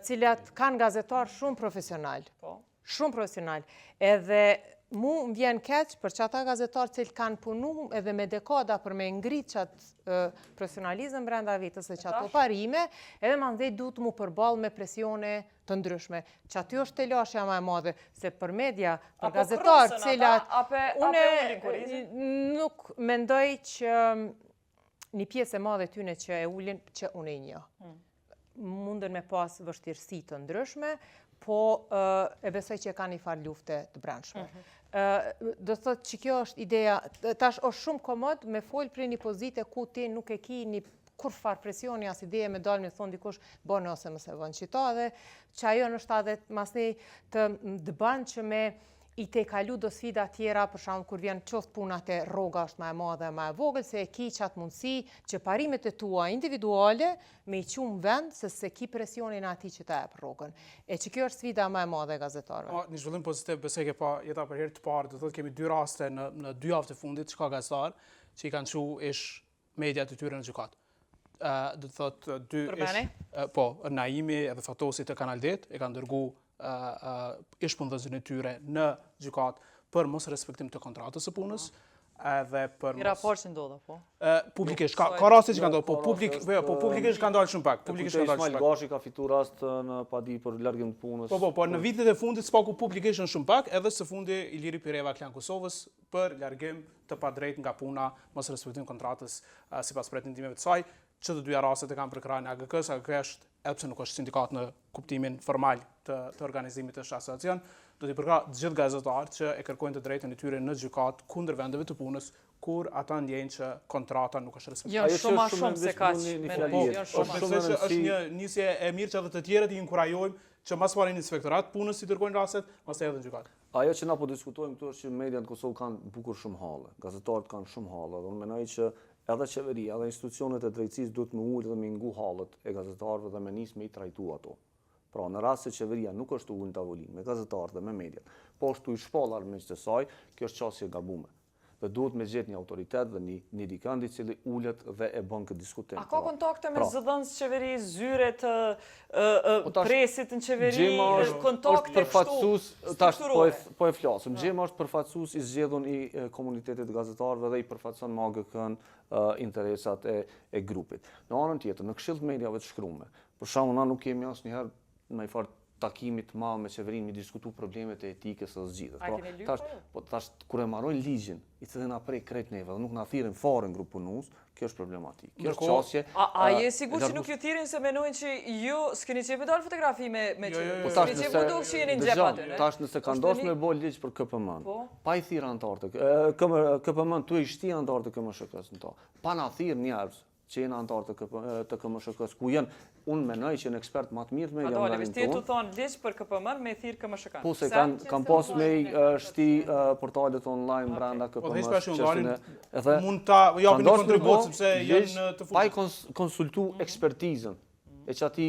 cilat kanë gazetar shumë profesional. Shumë profesional. Edhe mu vjen keq për që ata gazetar cilë kanë punu edhe me dekada për me ngrit qatë profesionalizm mrenda vitës dhe qatë parime, edhe ma ndhej du të mu përbal me presione të ndryshme. Që aty është të lashja ma e madhe, se për media, për gazetar cilat, nuk mendoj që një pjesë e madhe tyne që e ullin që unë e një. Mundën me pas vështirësi të ndryshme, po e besoj që ka një farë lufte të brendshme. Do të thotë që kjo është ideja, tash është shumë komod me folë për një pozite ku ti nuk e ki një kur farë presioni as ideje me dalë me thonë dikush bënë ose mëse vënë qita dhe që ajo nështë edhe masni të dëban që me i te kalu do sfida tjera, për shembull kur vjen qoftë puna te rroga është më e madhe, më e vogël, se e ki qatë mundësi që parimet e tua individuale me i qumë vend se se ki presionin ati që ta e për rrogën. E që kjo është sfida më e madhe e gazetarëve. Një zhvillim pozitiv, besoj ke pa jeta për herë të parë, do thotë kemi dy raste në 2 javë të fundit, çka gazetar që i kanë çu ish mediat e tyre në gjykat. Do të thotë dy ish Naimi edhe Fatosi të Kanal Det e kanë dërgu ishpëndëzën e tyre në gjykat për mos respektim të kontratës së punës, edhe për I raport që ndodha, po? Publikisht, ka raste që kanë ndodhur, po publikisht kanë dalë shumë pak. Publikisht Ismail Gashi ka fitu rast në padi për largim të punës. Po, në vitet e fundit s'paku publikisht në shumë pak, edhe së fundi Iliri Pireva Klan Kosovës për largim të padrejt nga puna, mos respektim kontratës sipas pretendimeve të saj. Që të dyja rastet e kanë përkrahur AGK-s, AGK është edhe pse nuk është sindikat në kuptimin formal të organizimit të asociacion, do t'i përkrah të gjithë gazetarët që e kërkojnë të drejtën e tyre në gjykat kundër vendeve të punës, kur ata ndjejnë që kontrata nuk është respektuar. Janë shumë më shumë se kaq. Është një nisje e mirë që edhe të tjerët i inkurajojmë që mas marrin inspektorat punës si dërgojnë rastet, pastaj edhe në gjykat. Ajo që na po diskutojmë këtu është që mediat në Kosovë kanë bukur shumë halle, gazetarët kanë shumë halle, dhe unë mendoj që edhe qeveria, edhe institucionet e drejtësisë duhet me ulë dhe me ngu hallet e gazetarëve dhe me nis me i trajtu ato. Pra, në rast se qeveria nuk është ullë në tavolinë me gazetarët dhe me mediat, po është u i shpallar me që të saj, kjo është qasje gabume. Dhe duhet me gjetë një autoritet dhe një dikandi cili ullet dhe e bën këtë diskutim. A ka kontakte me zëdhënës qeveri, zyre të presit në qeveri, kontakte kështu? Po e flasëm. Gjema është përfaqësues i zgjedhur i komunitetit gazetarëve dhe i përfaqëson me AGK-n interesat e grupit. Në anën tjetër, në këshill të mediave të shkruar, për shembull, na nuk kemi asnjëherë në fakt takimit të madh me qeverinë mi diskutu problemet e etikës së zgjidhjes. Tash kur e marrojnë ligjin, i cilin na prej krejt neve dhe nuk na thirrin fare në grup punues, kjo është problematik. Kjo është çështje. A je sigurt që nuk ju thirrin se mendojnë që ju s'keni çepë dal fotografi me qeverinë? Po tash nëse jeni në xhep aty. Tash nëse kanë dashur me bë ligj për KPM, pa i thirrë anëtarët KPM tu i shti anëtarët të KMSHK-s në to. Pa na thirr njerëz që janë anëtarë të KMSHK-s, ku janë, unë menoj që në ekspert më të mirë me janë dalin tonë. Tu thonë ligj për KPM me thirr KMSHK-n. Po se kanë pas me shti portalet online brenda KPM-s. Mund ta japin një kontribut sepse janë të fushë. Pa i konsultu ekspertizën e çati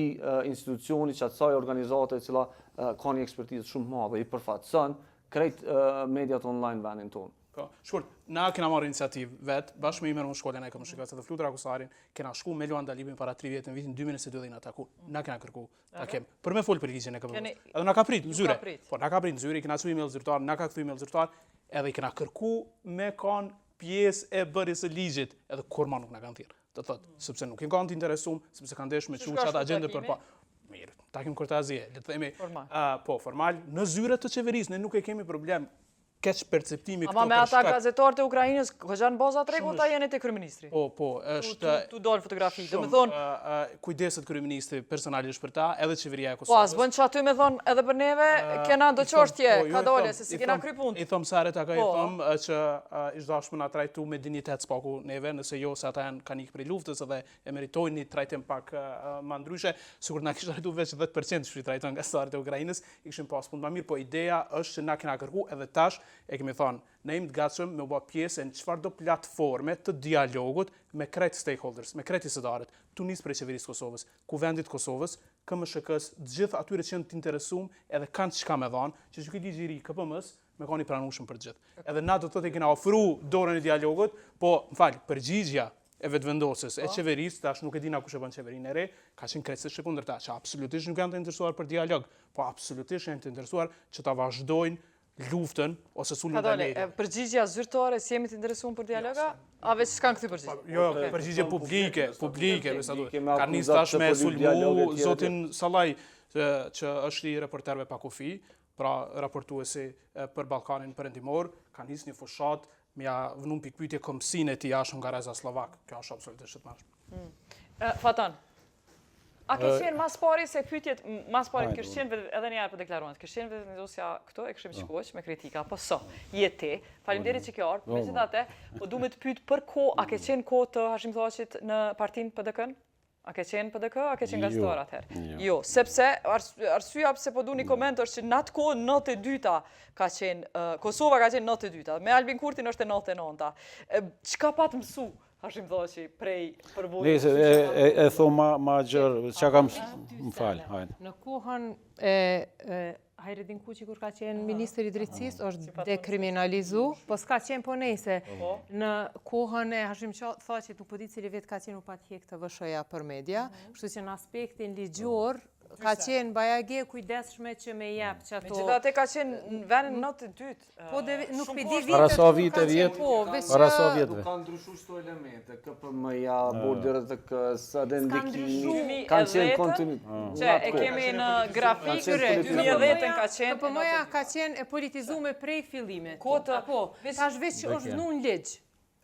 institucioni, çati saj organizate e cila ka një ekspertizë shumë madhe, i përfaqëson krejt mediat online vendin tonë. Shkurt, na kena marrë iniciativë vetë, bashkë me imër në shkollën e KMSHK-s dhe Flutur Akusarin, kena shku me Luan Dalibin para 3 vjetë në vitin 2022 na taku. Na kena kërku takim për me fol për ligjin e KPM-s. Edhe na ka prit në zyre. Po na ka prit në zyre, kena çu email zyrtar, na ka kthy email zyrtar, edhe kena kërku me kon pjesë e bërjes së ligjit, edhe kurma nuk na kanë thirr. Do thotë, sepse nuk i kanë të interesuar, sepse kanë dashur me çu çata agjende për pa. Mirë, takim kurtazie, le të themi, po formal në zyre të qeverisë ne nuk e kemi problem. Keq perceptimi këto. Ama me ata gazetarët e Ukrainës, janë baza tregu ta jeni te kryeministri. Po, është tu dal fotografi. Domethënë, kujdeset kryeministri personalisht për ta, edhe qeveria e Kosovës. Po, as bën çaty me thon edhe për neve, kena do çështje, ka dalë se si kena kry punë. I them sa ata ka i them që ish dashur na trajtu me dinjitet spaku neve, nëse jo se ata kanë ikë prej luftës edhe e meritojnë një trajtim pak më ndryshe, sikur na kishin trajtuar vetë 10% që trajton gazetarët e Ukrainës, i kishin pas punë më mirë, po ideja është që na kena kërku edhe tash e kemi thonë, ne jemi të gatshëm me u bë pjesë në çfarëdo platforme të dialogut me krejt stakeholders, me krejt hisëdarët, tu nis prej qeverisë Kosovës, kuvendit Kosovës, KMSHK-s, të gjithë atyre që janë të interesuar edhe kanë çka me dhanë, që ky ligj i ri KPM-s me kanë i pranueshëm për gjithë. Edhe na do të thotë kena ofruar dorën e dialogut, po, m'fal, përgjigjja e vetëvendosjes e qeverisë, tash nuk e dina kush e bën qeverinë e re, ka qenë krejtësisht sekondërta, që absolutisht nuk janë të interesuar për dialog, po absolutisht janë të interesuar që ta vazhdojnë luftën ose sulmin ndaj mediave. Përgjigjja zyrtare si jemi të interesuar për dialoga, a veç s'kan kthy përgjigje? Jo, përgjigje publike, ka nis tash me sulmu zotin Sallaj, që është i reporterëve pa kufi, pra raportuesi për Ballkanin Perëndimor, ka nis një fushat me ja vënë pikpyetje komsinë e tij jashtë nga Reza Slovak. Kjo është absolutisht e mashme. Fatan. A ke qenë mas pari se pyetjet, mas pari të këshqenve edhe një për deklaruan, të këshqenve dhe ndosja këto e këshim shkoq me kritika, po so, jeti, faleminderit që kjo ardhë, me gjithate, po du me të pyet për ko, a ke qenë ko të Hashim Thoqit në partin PDK-n? A ke qenë PDK, a ke qenë gazetar atëherë? Jo, sepse, arsyeja pse po du një koment është që në atë kohë 92-ta ka qenë, Kosova ka qenë 92-ta, me Albin Kurtin është e 99-ta. Çka pa të mësu? Hashim Thoqi prej përvojës. Nese, e thoma ma gjërë, që kam më falë, hajnë. Në kohën e Hajredin Kuqi, kur ka qenë ministri i drejtësisë, është dekriminalizu, po s'ka qenë po nejse. Në kohën e Hashim Thoqit, nuk po di cili vetë ka qenë u pat hjek të vëshoja për media, kështu që në aspektin ligjor, ka qenë bajage kujdesshme që me jep që ato... Megjithatë ka qenë në vendin 92. Po nuk pe di Para sa vite vjetë, para sa vjetëve. Kanë ndryshu shto elemente, KPM-ja, borderët dhe kësë, edhe ndikimi, kanë qenë kontinut. Që e kemi në grafik, 2010 ka qenë... KPM-ja ka qenë e politizume prej fillimit. Kota, po, tash veç që është vënë në ligj.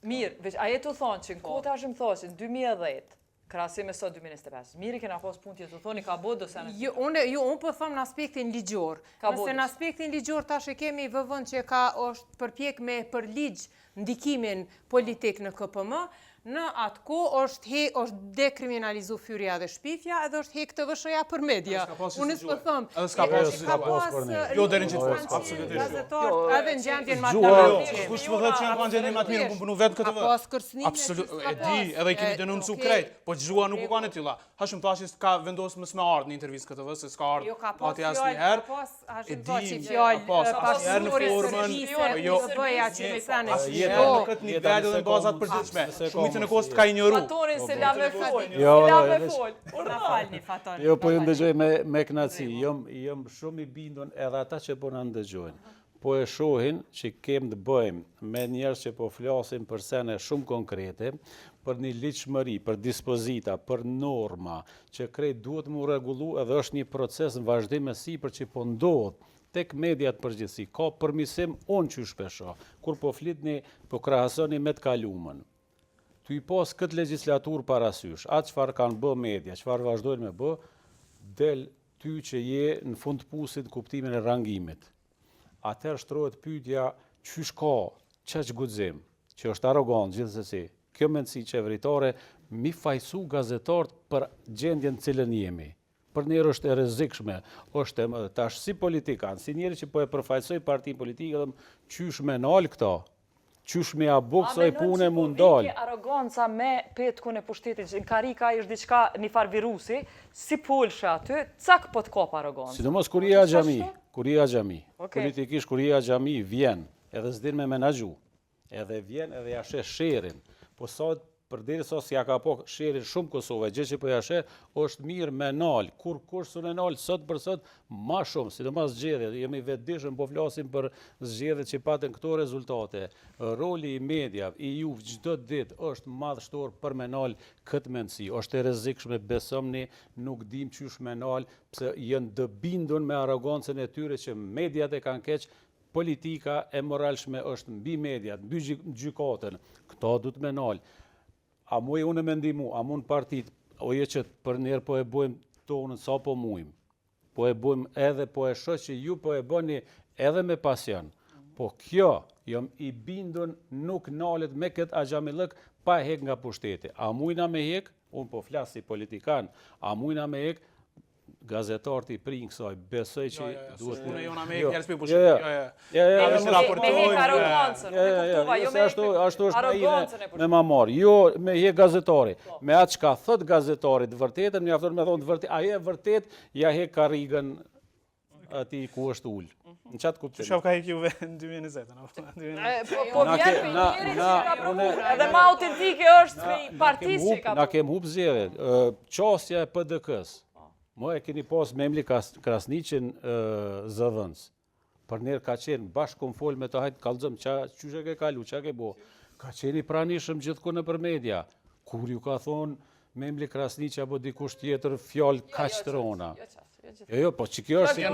Mirë, veç a jetë të thonë që në kota Hashim Thoqi në 2010, krahasim me sot 2025. Mirë kena pas punë që të thoni ka bodë do se në... Unë po thëmë në aspektin ligjor. Nëse në aspektin ligjor tash e kemi vëvën që ka është përpjek me për ligj ndikimin politik në KPM, në atë ko është dekriminalizu fyrja dhe shpifja edhe është hek të vëshoja për media. Unë s'po thëmë. Edhe s'ka pas për ne. Jo, deri në qitë fosë, absolutisht. Gazetar, edhe në gjendjen ma të mirë. Kush më thëtë që në kanë gjendjen ma të mirë, më punu vetë këtë vë. Ka pas kërcënime. Absolutisht, e di, edhe i kemi denuncu krejt, po gjua nuk u kanë e tilla. Hashim Thoqi ka vendosë më s'me ardhë në intervjist këtë vë, se s'ka ardhë pati asë një herë. Ka pas Hashim Thoqi fjallë pasurit Fatonin se la me fol, Na falni, Fatoni. Jo, po ju ndëgjoj me knaci, jom shumë i bindun edhe ata që po në ndëgjojnë. Po e shohin që kemë të bëjmë me njerës që po flasim për sene shumë konkrete, për një ligjshmëri, për dispozita, për norma, që krejt duhet mu regullu edhe është një proces në vazhdim e sipër që po ndodhë tek mediat përgjithësi. Ka përmisim unë që shpesho, kur po flitni, po krahasoni me të kalumën. Tu i pas këtë legislatur parasysh, atë qëfar kanë bë media, qëfar vazhdojnë me bë, del ty që je në fund pusit kuptimin e rangimit. Atër shtrohet pyetja qysh ka, që guxim, që është arrogant gjithsesi, kjo mendësi qeveritare, mi fajsu gazetarët për gjendjen cilën jemi. Për njerë është e rrezikshme, është tash si politikan, si njeri që po e përfaqësoj partin politikë, qysh me nal këta. Qysh me abuk soj pune mundal. A aroganca me petkun e pushtetit, që në karika është diçka një farë virusi, si polshe aty, cak po të kap arogancë. Sidomos kur i xhami. Politikisht kur i xhami vjen, edhe s'din me menaxhu. Edhe vjen edhe ja sheh sherin. Po sot përderisa s'ja ka po sherin shumë Kosovë, gjë që po ja sheh, është mirë me nal. Kur s'u nal sot për sot ma shumë, sidomos zgjedhjet. Jemi vetëdijshëm po flasim për zgjedhjet që patën këto rezultate. Roli i media, i juve çdo ditë është madhështor për me nal këtë mendësi. Është e rrezikshme, besomni, nuk dim qysh me nal, pse janë të bindur me arrogancën e tyre që mediat e kanë keq. Politika e moralshme është mbi mediat, mbi gjykatën. Këto duhet me nal. A muj unë me ndimu, a mund partit, oje që për njerë po e bojmë tonën sa po mujmë. Po e bojmë edhe, po e shoh që ju po e bëni edhe me pasion. Po kjo, jom i bindun nuk nalet me këtë axhamillëk pa hek nga pushteti. A mujna me hek, unë po flas si politikan, a mujna me hek, gazetarët i prinë kësaj, besoj që duhet... Unë jona me hek, njerës për pushtetit. Me hek arogancën, me kuptova, jo me hek arogancën e me ma marë. Jo me hek gazetari. Me atë që ka thot gazetarit vërtetën, mjafton me thonë vërtet, aje vërtet, ja hek karigën ati ku është ullë. Në qatë kuptim. Që ka hek juve në 2020? Po vjen për njeri që ka përmur, edhe ma autentike është për partisë që ka përmur. Na kem hup zjedhe, qasja e PDK-s. Mo e keni pas Memli Krasniqin zëdhëns. Për njerë ka qenë bashkë kom fol me të hajtë kalëzëm, që ke kalu, që ke bo. Ka qeni pranishëm gjithku në për media. Kur ju ka thonë Memli Krasniqi apo dikush tjetër fjallë kaq të rona. Jo, po që kjo është...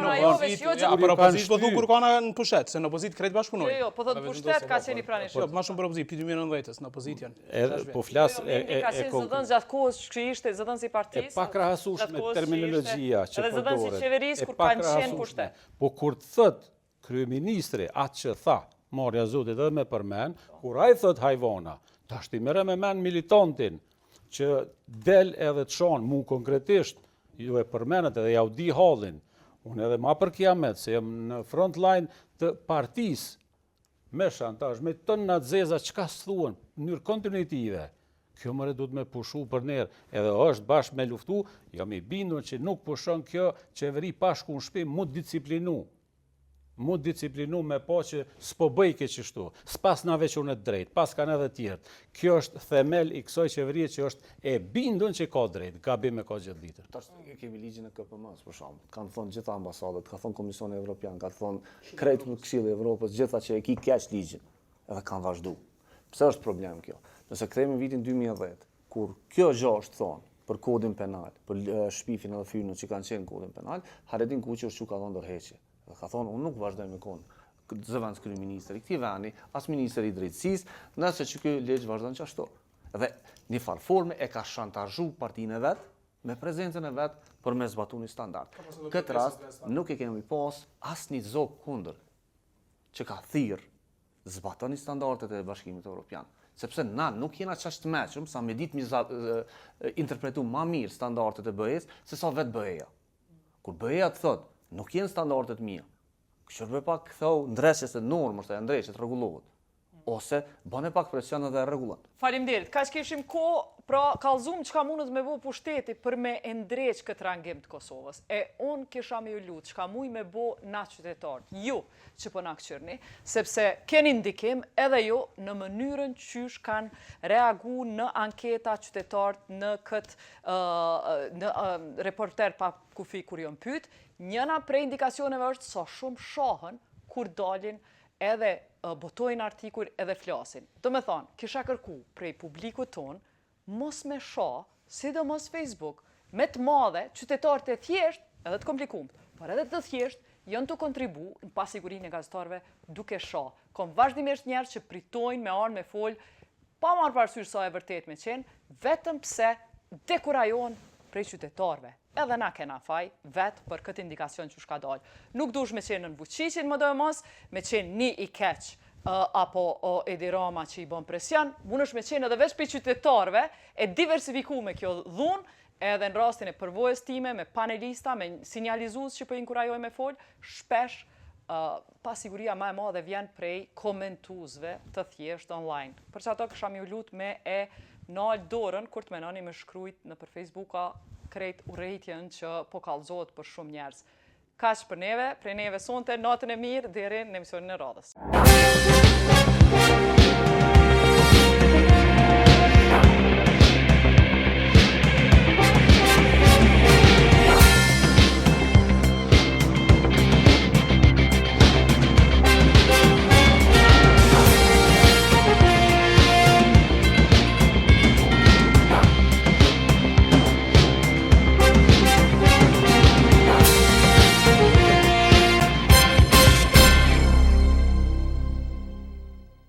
Për opozit, po thu kur kana në pushet, se në opozit krejt bashkëpunoj. Jo, po thot pushtet ka qenë i pranisht. Ma shumë për opozit, pi 2019-ës, në opozit janë. Po flas... Ka qenë zëdhën gjatë kohës që ishte zëdhën si partisë. E pak krahasueshme terminologjia që përdoret. Edhe zëdhën si qeverisë kur kanë qenë pushtet. Po kur thot kryeministri atë që tha, marrja zotit edhe me përmen, kur ai thot hajvana, tash ti merre me men militantin që del edhe të shonë mu konkretisht, ju e përmenet edhe ja u di hallin. Unë edhe ma për kiamet, se jam në front line të partis, me shantash, me tënë në zeza që ka së thuen, në njërë kontinuitive. Kjo mëre du të me pushu për nerë, edhe është bashkë me luftu, jam i bindur që nuk pushon kjo qeveri pashku në shpi, mu disciplinu me po që s'po bëj ke qështu, s'pas na veçunet drejt, pas kanë edhe tjertë. Kjo është themel i kësoj qeverie që është e bindun që ka drejt, gabim e ka gjithë ditër. Tash kemi ligjin e KPM-s për shkak. Kanë thonë gjitha ambasadat, ka thonë Komisioni Evropian, ka thonë krejt në Këshilli i Evropës, gjitha që e ki keq ligjin, edhe kanë vazhdu. Pse është problem kjo? Nëse kthehemi në vitin 2010, kur kjo gjë është thonë për kodin penal, për shpifjen edhe fyrën që kanë qenë kodin penal, Haredin Kuqi është që ka thonë ndërheqje. Dhe ka thonë, unë nuk vazhdoj me konë zëvendës kryeministri i këtij veni, as ministri i drejtësisë, nëse që ky ligj vazhdon ashtu. Dhe në farë forme e ka shantazhu partinë e vet me prezencën e vet për me zbatuar një standard. Këtë rast nuk e kemi pas asnjë zog kundër që ka thirr zbatoni standardet e Bashkimit Evropian. Sepse na nuk jena çast të mëshëm sa me ditë mi interpretu më mirë standardet e BE-s se sa vetë BE-ja. Kur BE-ja të thotë nuk jenë standardet mia. Kështu pak thau ndresjes e normës, e ndresjes rregullohet. Ose bën pak presion edhe rregullon. Faleminderit. Kaq kishim kohë, pra kallzum çka mundet me vë pushteti për me ndreq këtë rangim të Kosovës. E unë kisha me ju lut, çka muj me bë na qytetarët, ju që po na këshirni, sepse keni ndikim edhe ju në mënyrën qysh kanë reagu në anketa qytetarët në këtë reporter pa kufi kur jo pyet. Njëna prej indikacioneve është sa shumë shohën kur dalin edhe botojnë artikuj edhe flasin. Do me thonë, kisha kërku prej publikut tonë, mos me shoh, sidomos Facebook, me të madhe, qytetarët e thjesht, edhe të komplikumt, por edhe të thjesht, janë të kontribu në pasigurinë e gazetarëve duke shoh. Kom vazhdimisht njerëz që pritojnë me armë me fol, pa marrë parasysh sa e vërtet me qenë, vetëm pse dekurajon prej qytetarëve. Edhe na kena faj vetë për këtë indikacion që shka dalë. Nuk dush me qenë në buqiqin më dojë mos, me qenë një i keq apo Edi Rama që i bon presion, mund është me qenë edhe veç për qytetarve e diversifiku me kjo dhunë, edhe në rastin e përvojës time, me panelista, me sinjalizus që për inkurajoj me folë, shpesh pasiguria ma e madhe vjen prej komentuzve të thjesht online. Për që ato kësha mi u lut me e nalë dorën, kur të menoni me shkrujt në për Facebooka, krejt urrejtjen që po kallëzohet për shumë njerëz. Kaq për neve, prej neve sonte, natën e mirë, deri në emisionin e radhës.